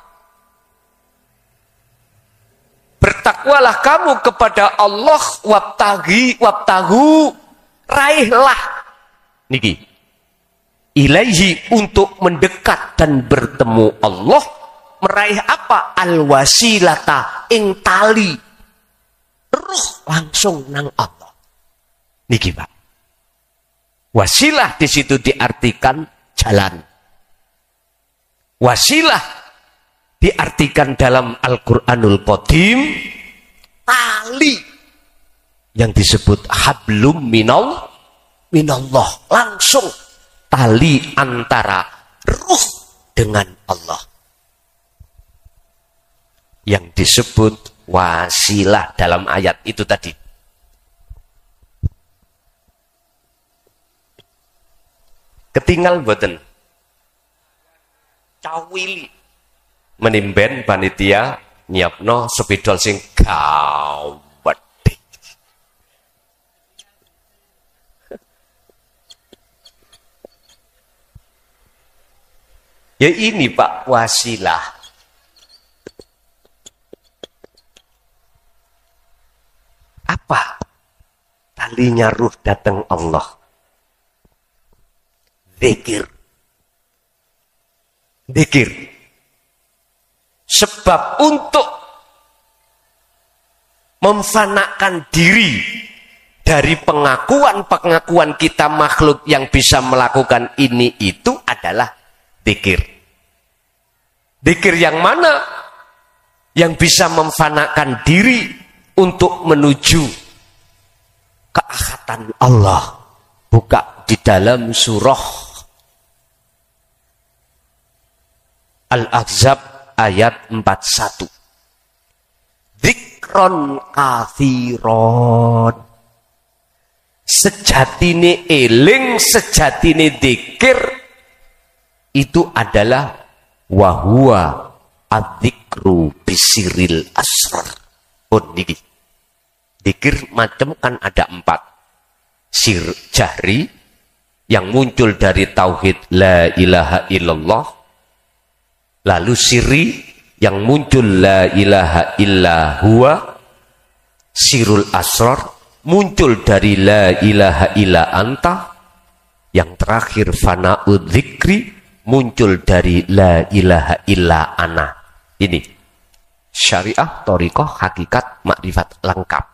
Speaker 2: bertakwalah kamu kepada Allah, wabtahu, raihlah niki ilaihi, untuk mendekat dan bertemu Allah. Meraih apa? Al-wasilata, ing tali ruh langsung nang Allah. Niki Pak. Wasilah di situ diartikan jalan. Wasilah diartikan dalam Al-Qur'anul Qadim tali yang disebut hablum minallah, langsung tali antara ruh dengan Allah. Yang disebut wasilah dalam ayat itu tadi. Ketinggal boten cawili menimben panitia nyiapno sepidol sing gawat. Ya ini Pak wasilah. Apa? Talinya ruh datang Allah. Dzikir. Sebab untuk memfanakan diri dari pengakuan kita makhluk yang bisa melakukan ini itu adalah dzikir. Dzikir yang mana? yang bisa memfanakan diri untuk menuju keahatan Allah. Buka di dalam surah Al-Ahzab ayat 41. Dzikron katsiron. Sejatine eling, sejatine dzikir itu adalah wahwa adzikru bisiril asrar. Pun niki. Dzikir macam kan ada 4. Sir jahri yang muncul dari tauhid la ilaha illallah, lalu sirri yang muncul la ilaha illa huwa, sirul asrar muncul dari la ilaha illa anta, yang terakhir fana'ud dzikri muncul dari la ilaha illa ana. Ini syariah, thariqah, hakikat, makrifat lengkap.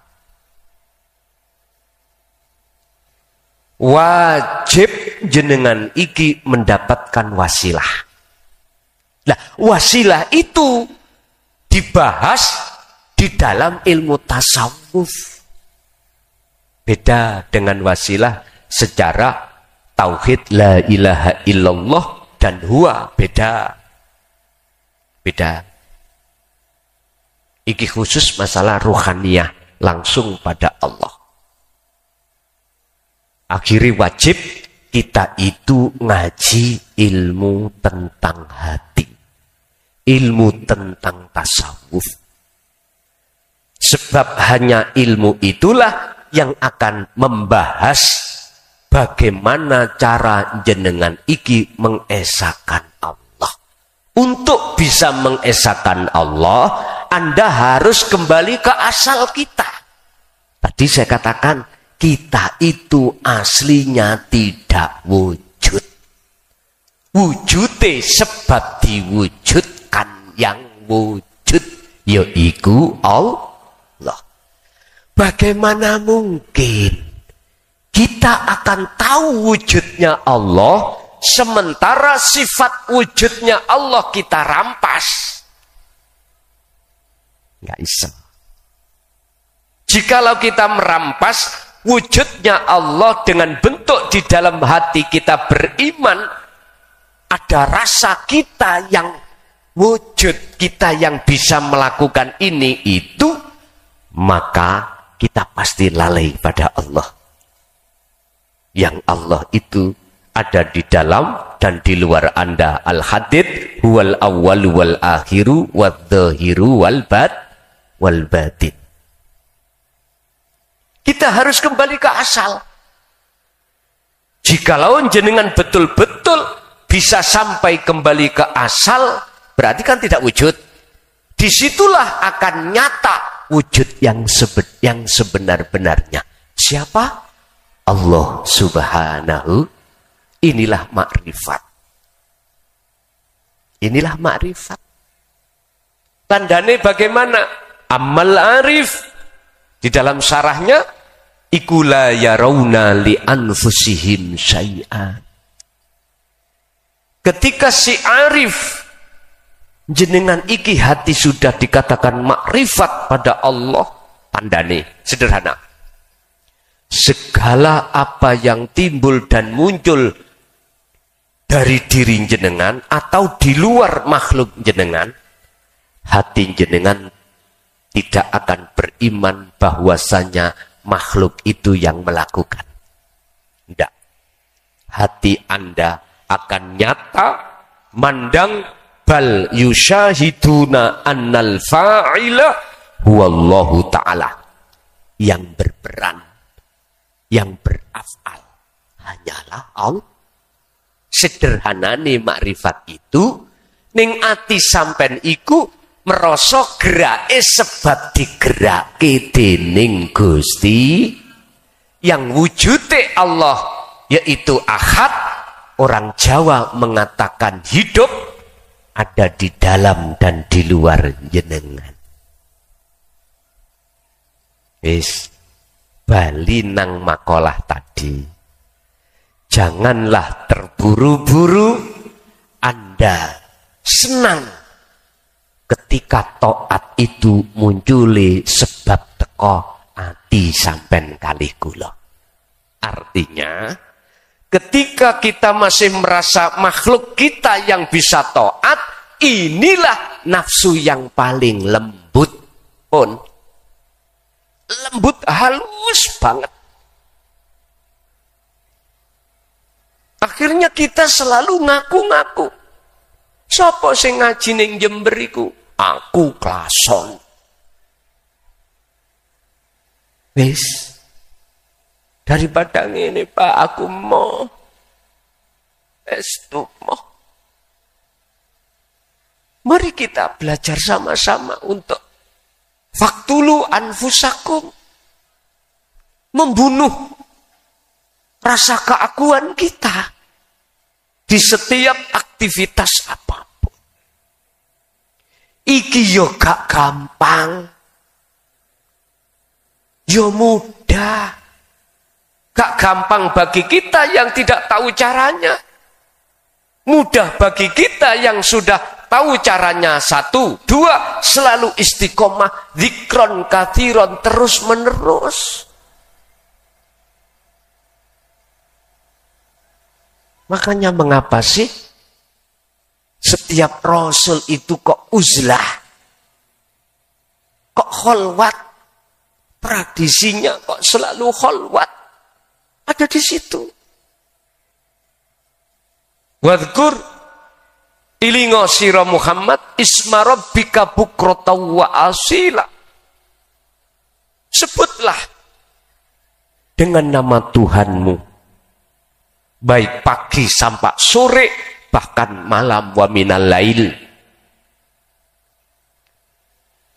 Speaker 2: Wajib jenengan iki mendapatkan wasilah. Nah, wasilah itu dibahas di dalam ilmu tasawuf. Beda dengan wasilah secara tauhid la ilaha illallah dan huwa, beda. Beda. Iki khusus masalah ruhaniyah, langsung pada Allah. Akhirnya wajib kita itu ngaji ilmu tentang hati, ilmu tentang tasawuf. Sebab hanya ilmu itulah yang akan membahas bagaimana cara jenengan iki mengesahkan Allah. Untuk bisa mengesahkan Allah, Anda harus kembali ke asal kita. Tadi saya katakan, kita itu aslinya tidak wujud. Wujudnya sebab diwujudkan yang wujud, yaitu Allah. Bagaimana mungkin kita akan tahu wujudnya Allah, sementara sifat wujudnya Allah kita rampas? Nggak bisa. Jikalau kita merampas wujudnya Allah dengan bentuk di dalam hati kita beriman, ada rasa kita yang wujud, kita yang bisa melakukan ini itu, maka kita pasti lalai pada Allah. Yang Allah itu ada di dalam dan di luar Anda. Al-Hadid huwal awwal wal akhiru wal dhahiru wal batin. Kita harus kembali ke asal. Jikalau jenengan betul-betul bisa sampai kembali ke asal, berarti kan tidak wujud. Disitulah akan nyata wujud yang sebenar-benarnya. Siapa? Allah Subhanahu. Inilah makrifat. Inilah makrifat. Tandanya bagaimana? Amal arif. Di dalam syarahnya, iku la yarawna li anfusihim syai'an. Ketika si arif, jenengan iki hati sudah dikatakan makrifat pada Allah, tandane sederhana. Segala apa yang timbul dan muncul dari diri jenengan atau di luar makhluk jenengan, hati jenengan tidak akan beriman bahwasanya makhluk itu yang melakukan. Tidak. Hati Anda akan nyata mandang bal yusyahiduna annal fa'ila huwallahu ta'ala. Yang berperan, yang beraf'al hanyalah Allah. Sederhanane makrifat itu ning ati sampean iku merosok gerake sebab digerake dening Gusti, yang wujudnya Allah yaitu Ahad. Orang Jawa mengatakan hidup ada di dalam dan di luar jenengan. Wis bali nang makalah tadi. Janganlah terburu-buru Anda senang ketika taat itu munculi sebab teko ati sampen kalih kula. Artinya ketika kita masih merasa makhluk kita yang bisa taat, inilah nafsu yang paling lembut pun. Lembut halus banget. Akhirnya kita selalu ngaku-ngaku. Sopo sing ngaji ning Jember iku? Aku klason. Wis. Daripada ngene Pak, aku mau estu mau. Mari kita belajar sama-sama untuk faktulu anfusakum. Membunuh rasa keakuan kita di setiap aktivitas apapun. Iki yo gak gampang, yo mudah. Gak gampang bagi kita yang tidak tahu caranya. Mudah bagi kita yang sudah tahu caranya. 1, 2, selalu istiqomah, zikron kathiron, terus menerus. Makanya mengapa sih setiap rasul itu kok uzlah, kok kholwat, tradisinya kok selalu kholwat, ada di situ. Wadhkur ilingo sira Muhammad isma rabbika bukratan wa asila. Sebutlah dengan nama Tuhanmu baik pagi sampai sore, bahkan malam wa minal lail.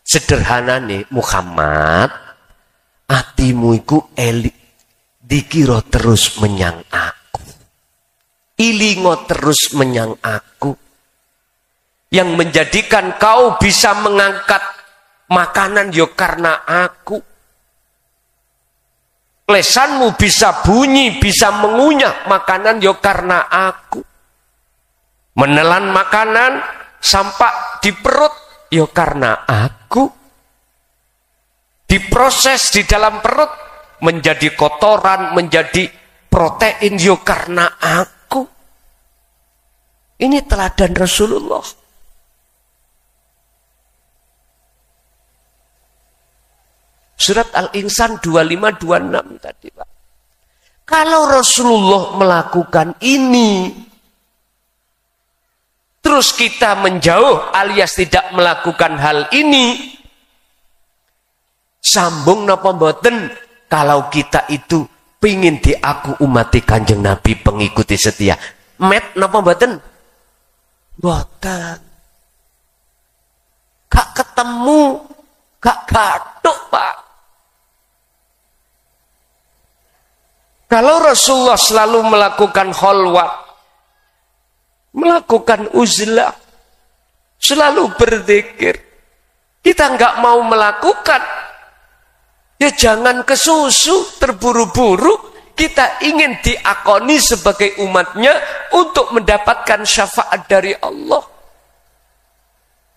Speaker 2: Sederhana nih Muhammad, atimu iku dikira terus menyang aku, ilingo terus menyang aku, yang menjadikan kau bisa mengangkat makanan yo karena aku. Lesanmu bisa bunyi, bisa mengunyah makanan yo karena aku. Menelan makanan sampai di perut yo karena aku. Diproses di dalam perut menjadi kotoran, menjadi protein yo karena aku. Ini teladan Rasulullah. Surat Al-Insan 25-26 tadi Pak. Kalau Rasulullah melakukan ini, terus kita menjauh alias tidak melakukan hal ini, sambung napa mboten kalau kita itu pingin diaku umati Kanjeng Nabi pengikuti setia. Met napa mboten? Mboten. Gak ketemu, gak gathuk Pak. Kalau Rasulullah selalu melakukan kholwat, melakukan uzlah, selalu berzikir, kita nggak mau melakukan, ya jangan kesusu, terburu-buru. Kita ingin diakoni sebagai umatnya untuk mendapatkan syafaat dari Allah.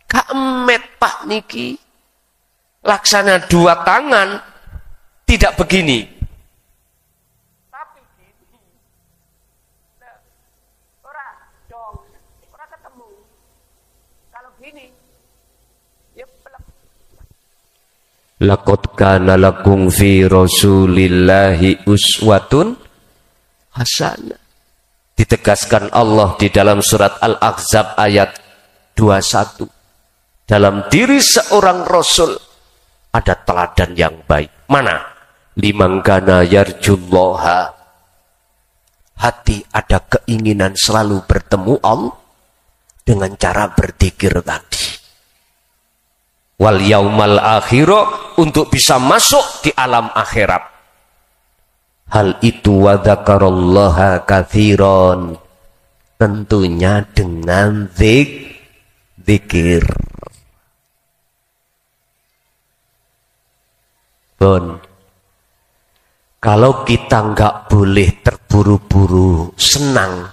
Speaker 2: Kak emet Pak niki, laksana 2 tangan, tidak begini. Laqad kana lakum fi Rasulillahi uswatun hasanah. Ditegaskan Allah di dalam surat Al-Ahzab ayat 21. Dalam diri seorang Rasul ada teladan yang baik. Mana? Liman kana yarjullaha. Hati ada keinginan selalu bertemu Allah dengan cara berzikir tadi. Wal yaumal akhirah, untuk bisa masuk di alam akhirat. Hal itu wa dzakarallaha katsiran, tentunya dengan zikir. Bon, kalau kita nggak boleh terburu-buru senang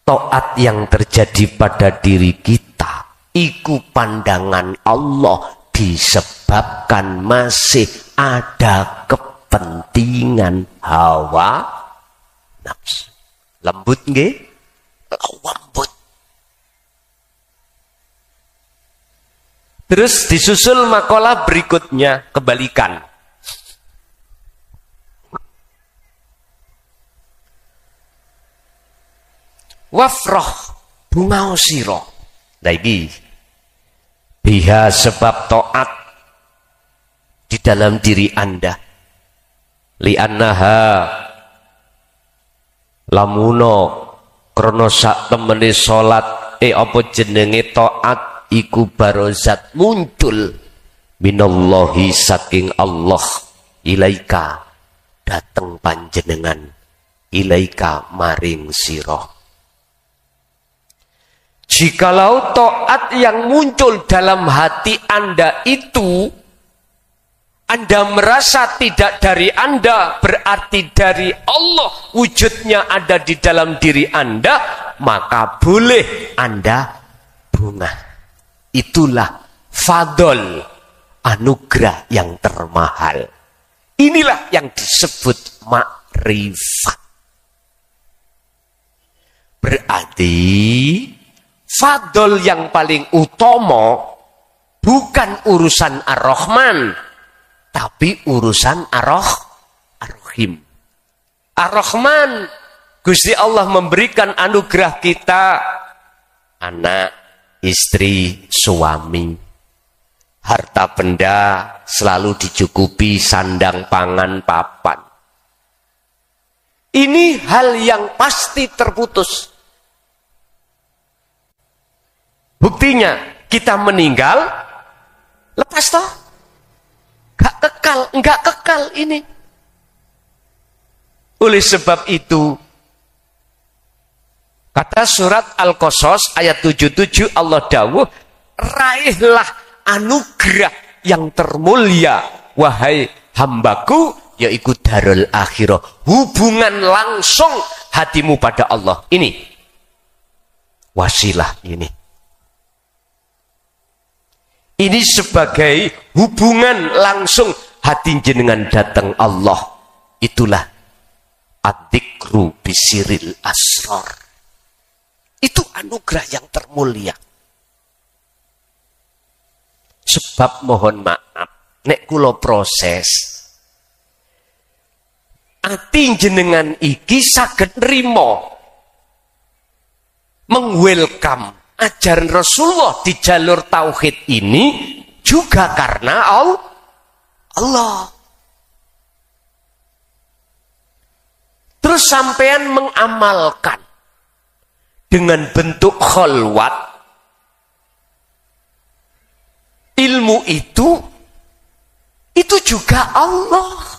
Speaker 2: taat yang terjadi pada diri kita, iku pandangan Allah disebabkan masih ada kepentingan hawa nafsu. Lembut nggih? Lembut. Terus disusul makalah berikutnya, kebalikan. Wafroh bungau siro. Lagi biha sebab taat di dalam diri Anda. Li'annaha lamuno krono sak temene salat apa jenenge taat iku barozat muncul minallahi saking Allah ilaika dateng panjenengan ilaika maring sira. Jikalau taat yang muncul dalam hati Anda itu Anda merasa tidak dari Anda, berarti dari Allah wujudnya ada di dalam diri Anda, maka boleh Anda bunga. Itulah fadl, anugerah yang termahal. Inilah yang disebut makrifat. Berarti fadl yang paling utama bukan urusan Ar-Rahman, tapi urusan Ar-Rahim. Ar-Rahman, Gusti Allah memberikan anugerah kita anak, istri, suami, harta benda selalu dicukupi, sandang, pangan, papan. Ini hal yang pasti terputus. Buktinya kita meninggal, lepas toh, enggak kekal ini. Oleh sebab itu, kata surat Al-Qasas ayat 77 Allah dawuh, raihlah anugerah yang termulia wahai hambaku, yaitu darul akhirah, hubungan langsung hatimu pada Allah. Ini wasilah ini. Ini sebagai hubungan langsung hati jenengan datang Allah. Itulah ad-dzikru bisiril asrar. Itu anugerah yang termulia. Sebab mohon maaf, nek kula proses ati jenengan iki saged nrimo mengwelcome ajaran Rasulullah di jalur tauhid ini juga karena Allah. Terus sampean mengamalkan dengan bentuk khalwat ilmu itu juga Allah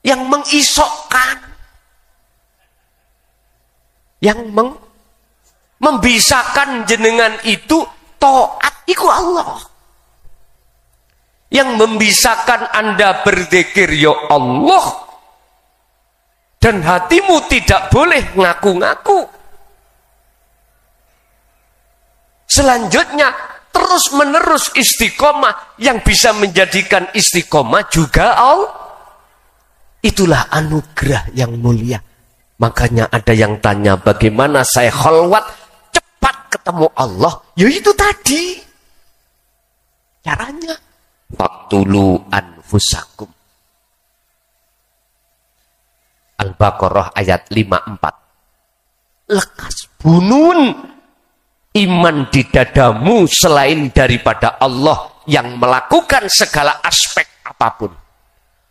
Speaker 2: yang mengisokkan, yang membisakan jenengan itu taat iku Allah. Yang membisakan Anda berzikir ya Allah, dan hatimu tidak boleh ngaku-ngaku. Selanjutnya terus menerus istiqomah, yang bisa menjadikan istiqomah juga Allah. Itulah anugerah yang mulia. Makanya ada yang tanya, bagaimana saya khalwat cepat ketemu Allah? Ya itu tadi caranya. Faqtulu anfusakum. Al-Baqarah ayat 54. Lekas bunun iman di dadamu selain daripada Allah yang melakukan segala aspek apapun.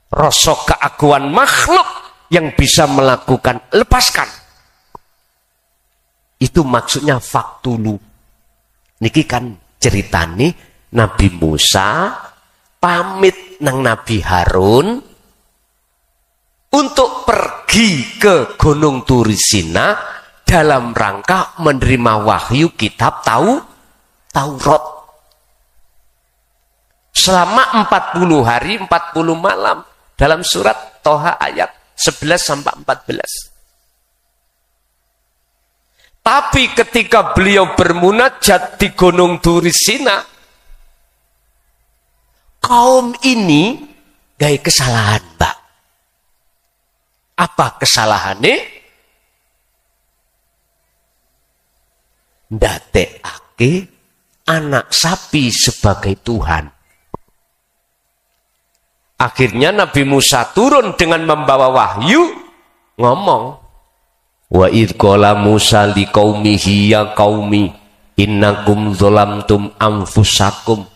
Speaker 2: Rasa keaguan makhluk yang bisa melakukan, lepaskan. Itu maksudnya faktulu. Niki kan ceritani Nabi Musa pamit nang Nabi Harun untuk pergi ke Gunung Turisina dalam rangka menerima wahyu kitab Taurat. Selama 40 hari 40 malam dalam surat Toha ayat 11 sampai 14. Tapi ketika beliau bermunajat di Gunung Turisina, kaum ini gaya kesalahan, Mbak. Apa kesalahannya? Ndadekake anak sapi sebagai Tuhan. Akhirnya Nabi Musa turun dengan membawa wahyu, ngomong, wa idh qala Musa liqaumihi ya qaumi innakum dzalamtum anfusakum.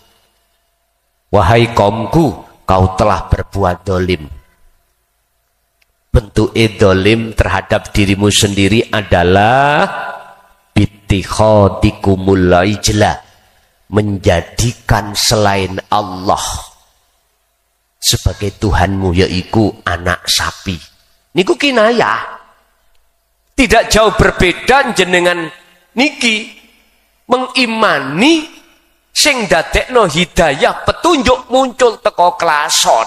Speaker 2: Wahai kaumku, kau telah berbuat dolim. Bentuk dolim terhadap dirimu sendiri adalah bittikhadikumul ijla, menjadikan selain Allah sebagai Tuhanmu, yaitu anak sapi. Niku kinayah. Tidak jauh berbeda jenengan niki mengimani sing dadekno hidayah petunjuk muncul teko klason.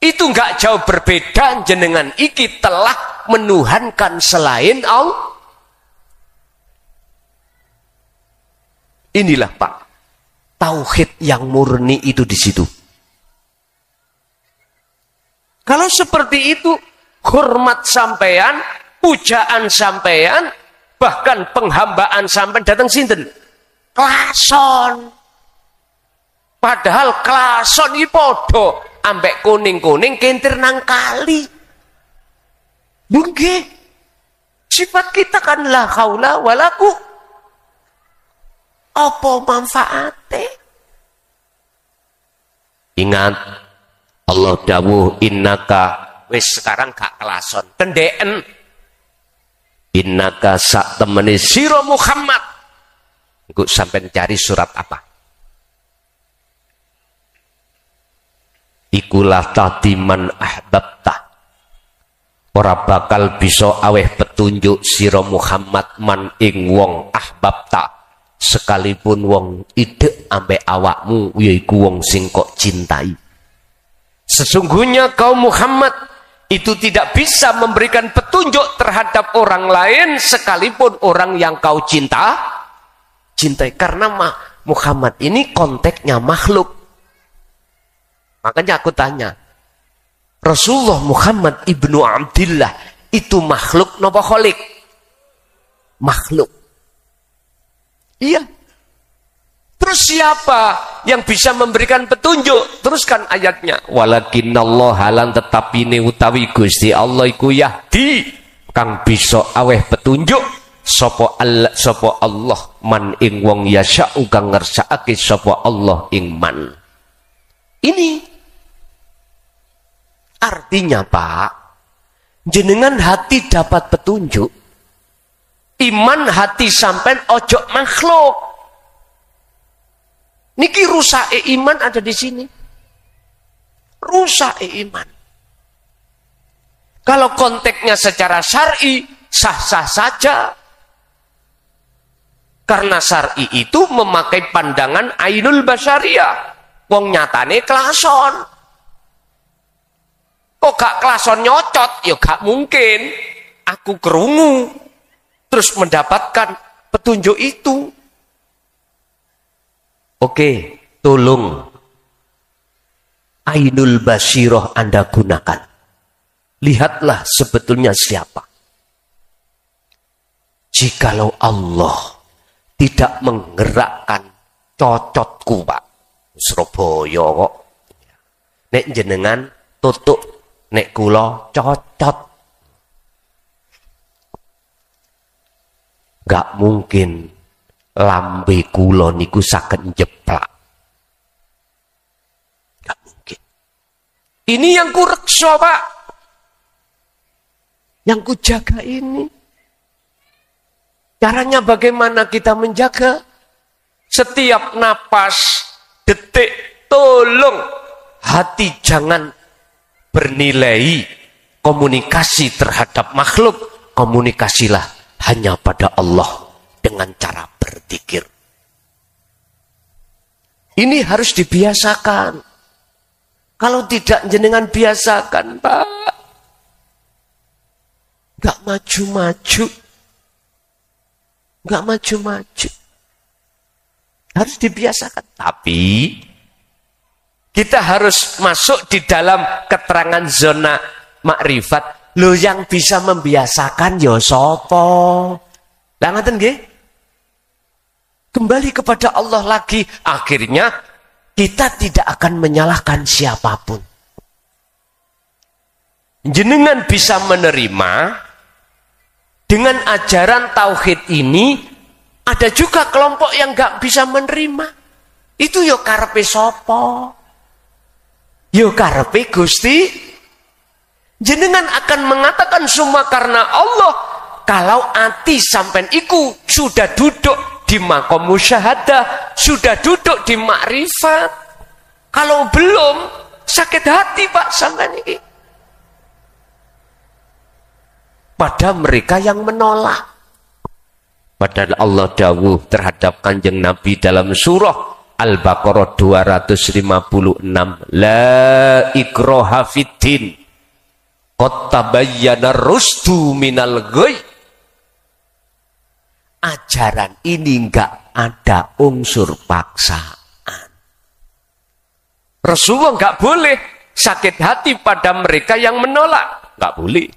Speaker 2: Itu enggak jauh berbeda jenengan iki telah menuhankan selain Allah. Inilah Pak, tauhid yang murni itu di situ. Kalau seperti itu, hormat sampean, pujaan sampean, bahkan penghambaan sampean datang sinten? Klason. Padahal klason iki padha ambek kuning-kuning kentir nang kali. Nggih. Sifat kita kan la haula wala quwwata. Apa manfaate? Ingat, Allah dawuh innaka, wis sekarang gak kelason, kendeken. Innaka sak temene sira Muhammad. Iku sampean cari surat apa? Ikulah tadiman ahbabta. Ora bakal bisa aweh petunjuk sira Muhammad man ing wong ahbabta. Sekalipun wong ide ambek awakmu yaiku wong sing kok cintai. Sesungguhnya kaum Muhammad itu tidak bisa memberikan petunjuk terhadap orang lain sekalipun orang yang kau cintai. Karena Muhammad ini konteksnya makhluk. Makanya aku tanya, Rasulullah Muhammad ibnu Abdillah itu makhluk napa kholik? Makhluk. Iya. Terus siapa yang bisa memberikan petunjuk? Teruskan ayatnya. Walakinnallaha lan tetapi ne utawi Gusti Allah iku yahdi kang bisa aweh petunjuk sapa Allah man ing wong yasya'u kang ngersakake sapa Allah ing man. Ini artinya Pak, jenengan hati dapat petunjuk, iman hati sampean ojo makhluk. Niki rusak iman ada di sini. Rusak iman. Kalau konteksnya secara syar'i sah-sah saja. Karena syar'i itu memakai pandangan ainul basyariyah. Wong nyatane klason. Kok gak klason nyocot? Ya gak mungkin. Aku kerungu terus mendapatkan petunjuk itu. Oke, tolong ainul basirah Anda gunakan. Lihatlah sebetulnya siapa. Jikalau Allah tidak menggerakkan cocotku, Pak. Surabaya kok. Nek jenengan tutuk, nek kula cocot. Gak mungkin lambe kula niku saged jeplak. Gak mungkin. Ini yang ku reksa, Pak. Yang ku jaga ini. Caranya bagaimana kita menjaga? Setiap napas, detik, tolong hati jangan bernilai komunikasi terhadap makhluk. Komunikasilah hanya pada Allah dengan cara berzikir. Ini harus dibiasakan. Kalau tidak jenengan biasakan, Pak, gak maju-maju. Enggak maju-maju. Harus dibiasakan. Tapi kita harus masuk di dalam keterangan zona makrifat. Loh, yang bisa membiasakan ya sapa? Lah ngoten nggih? Kembali kepada Allah lagi. Akhirnya kita tidak akan menyalahkan siapapun. Jenengan bisa menerima dengan ajaran tauhid ini. Ada juga kelompok yang gak bisa menerima. Itu yo karepe sapa? Yo karepe Gusti. Jenengan akan mengatakan semua karena Allah kalau ati sampean iku sudah duduk di makom musyahadah, sudah duduk di makrifat. Kalau belum, sakit hati Pak sampean iki. Pada mereka yang menolak. Padahal Allah dawuh terhadap Kanjeng Nabi dalam surah Al-Baqarah 256. La ikraha fiddin. Qad tabayyana rusdu minal ghayy. Ajaran ini enggak ada unsur paksaan. Rasulullah enggak boleh sakit hati pada mereka yang menolak. Enggak boleh.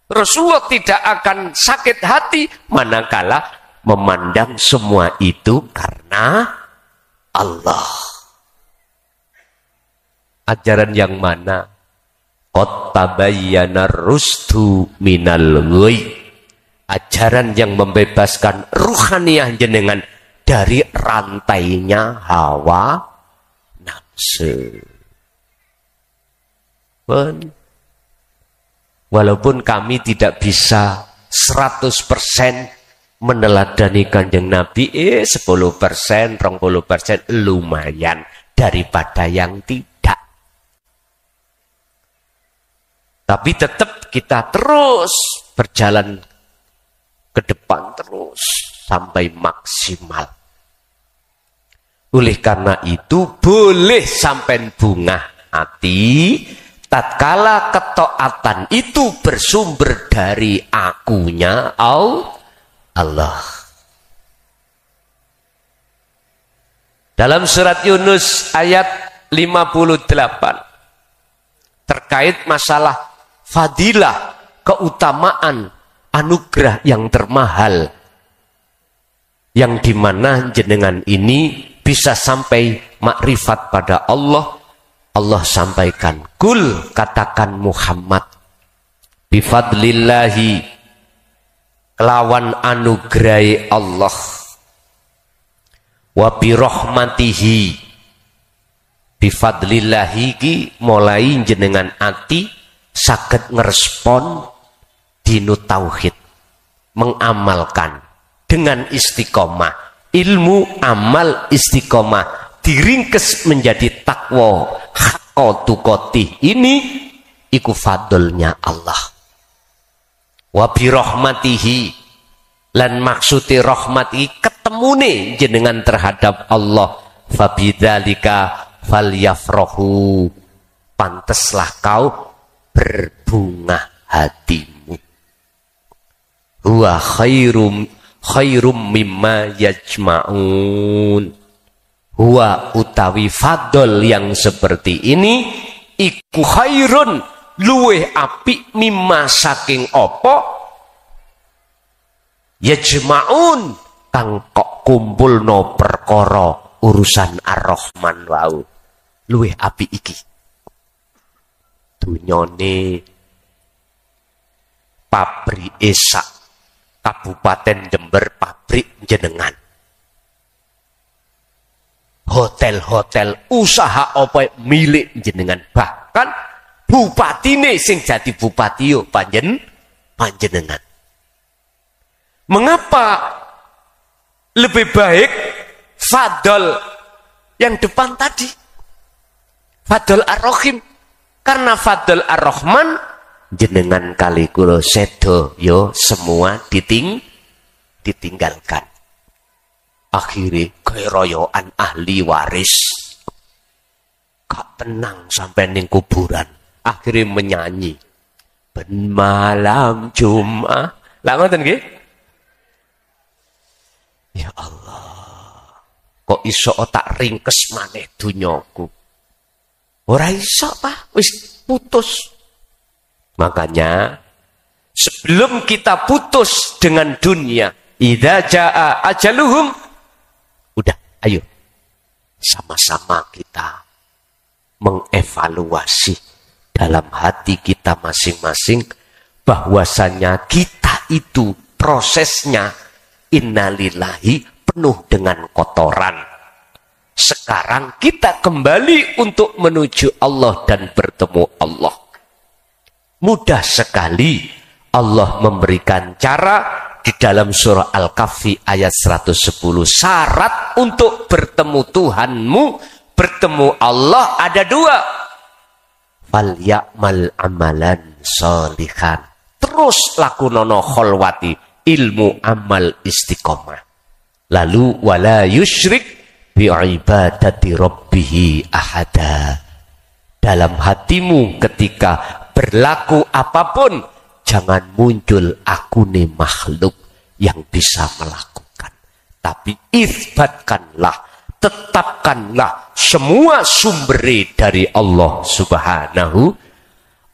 Speaker 2: Rasulullah tidak akan sakit hati manakala memandang semua itu karena Allah. Ajaran yang mana? Qad tabayyana rusdu minal ghayy. Ajaran yang membebaskan ruhaniyah jenengan dari rantainya hawa nafsu. Walaupun kami tidak bisa 100% meneladani Kanjeng Nabi, 10%, 20% lumayan daripada yang tidak. Tapi tetap kita terus berjalan ke depan terus sampai maksimal. Oleh karena itu boleh sampai bunga hati tatkala ketaatan itu bersumber dari akunya Allah. Dalam surat Yunus ayat 58 terkait masalah fadilah, keutamaan, anugerah yang termahal yang dimana jenengan ini bisa sampai makrifat pada Allah. Allah sampaikan, kul, katakan Muhammad, bifadlillahi, kelawan anugerai Allah, wa birahmatihi, bifadlillahi ki mulai jenengan ati saged ngerespon dinu tauhid, mengamalkan dengan istiqomah, ilmu amal istiqomah diringkes menjadi takwa hakka tuqatih. Ini iku fadlnya Allah. Wa bi rahmatihi, lan maksude rahmati ketemune jenengan terhadap Allah. Fa bidzalika falyafrahu, panteslah kau berbunga hatimu. Huwa khairum mimma yajma'un. Huwa utawi fadl yang seperti ini iku khairun, luweh apik, mimma saking apa yajma'un kang kok kumpulno perkara urusan Ar-Rahman wau. Luweh apik iki dunyane pabrik Esak Kabupaten Jember, pabrik jenengan, hotel-hotel, usaha apa milik jenengan, bahkan bupatine sing jadi bupati yo panjenengan. Mengapa lebih baik fadl yang depan tadi, fadl Ar-Rahim? Karena fadl Ar-Rahman jenengan kali kula sedo yo semua ditinggalkan. Akhirnya keroyokan ahli waris, gak tenang sampai ning kuburan. Akhirnya menyanyi ben malam Jumat. Lah ngoten nggih? Ya Allah, kok iso tak ringkes maneh dunyaku? Ora iso, Pak, wis putus. Makanya sebelum kita putus dengan dunia, idza jaa ajaluhum, udah, ayo sama-sama kita mengevaluasi dalam hati kita masing-masing bahwasanya kita itu prosesnya innalillahi penuh dengan kotoran. Sekarang kita kembali untuk menuju Allah dan bertemu Allah. Mudah sekali Allah memberikan cara di dalam surah Al-Kahfi ayat 110. Syarat untuk bertemu Tuhanmu, bertemu Allah ada dua. Falyamal amalan sholihan. Terus lakunono kholwati, ilmu amal istiqomah. Lalu wala yusyrik bi'ibadati rabbihi ahada. Dalam hatimu ketika berlaku apapun, jangan muncul aku nih makhluk yang bisa melakukan. Tapi isbatkanlah, tetapkanlah semua sumber dari Allah Subhanahu.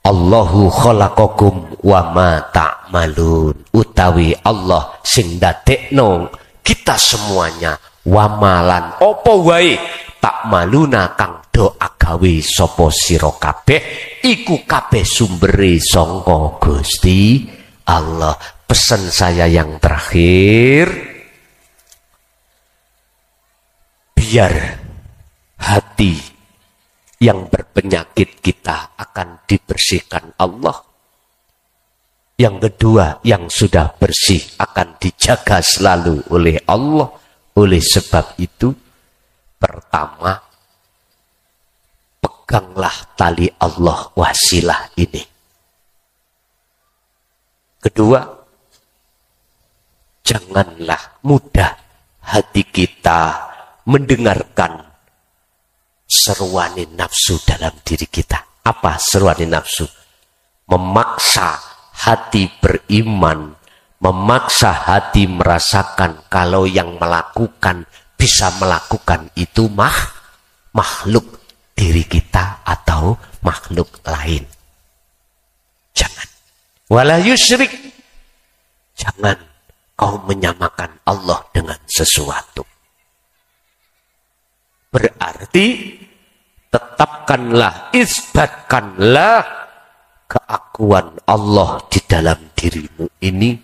Speaker 2: Allahu khalaqakum wa ma ta'malun. Utawi Allah sing dadekno kita semuanya wamalan opo wae ta'maluna kang do agawe sapa sira kabeh iku kabeh sumbere sangka Gusti Allah. Pesan saya yang terakhir, biar hati yang berpenyakit kita akan dibersihkan Allah. Yang kedua, yang sudah bersih akan dijaga selalu oleh Allah. Oleh sebab itu, pertama, peganglah tali Allah wasilah ini. Kedua, janganlah mudah hati kita mendengarkan seruan nafsu dalam diri kita. Apa seruan nafsu? Memaksa hati beriman, memaksa hati merasakan kalau yang melakukan bisa melakukan itu makhluk diri kita atau makhluk lain. Jangan. Wala yusyrik. Jangan kau menyamakan Allah dengan sesuatu. Berarti tetapkanlah, isbatkanlah keakuan Allah di dalam dirimu ini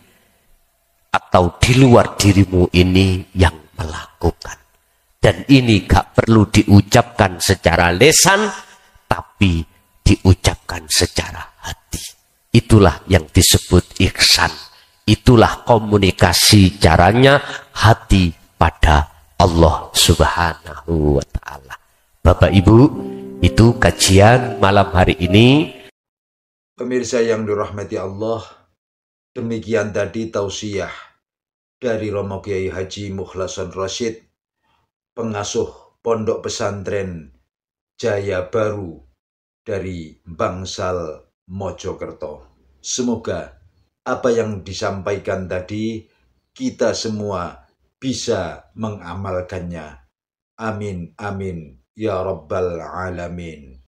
Speaker 2: atau di luar dirimu ini yang melakukan. Dan ini gak perlu diucapkan secara lisan, tapi diucapkan secara hati. Itulah yang disebut ihsan. Itulah komunikasi caranya hati pada Allah Subhanahu wa ta'ala. Bapak Ibu, itu kajian malam hari ini.
Speaker 1: Pemirsa yang dirahmati Allah, demikian tadi tausiah dari Romo Kiai Haji Mukhlason Rasyid, pengasuh Pondok Pesantren Jaya Baru dari Bangsal Mojokerto. Semoga apa yang disampaikan tadi kita semua bisa mengamalkannya. Amin, amin, ya Rabbal Alamin.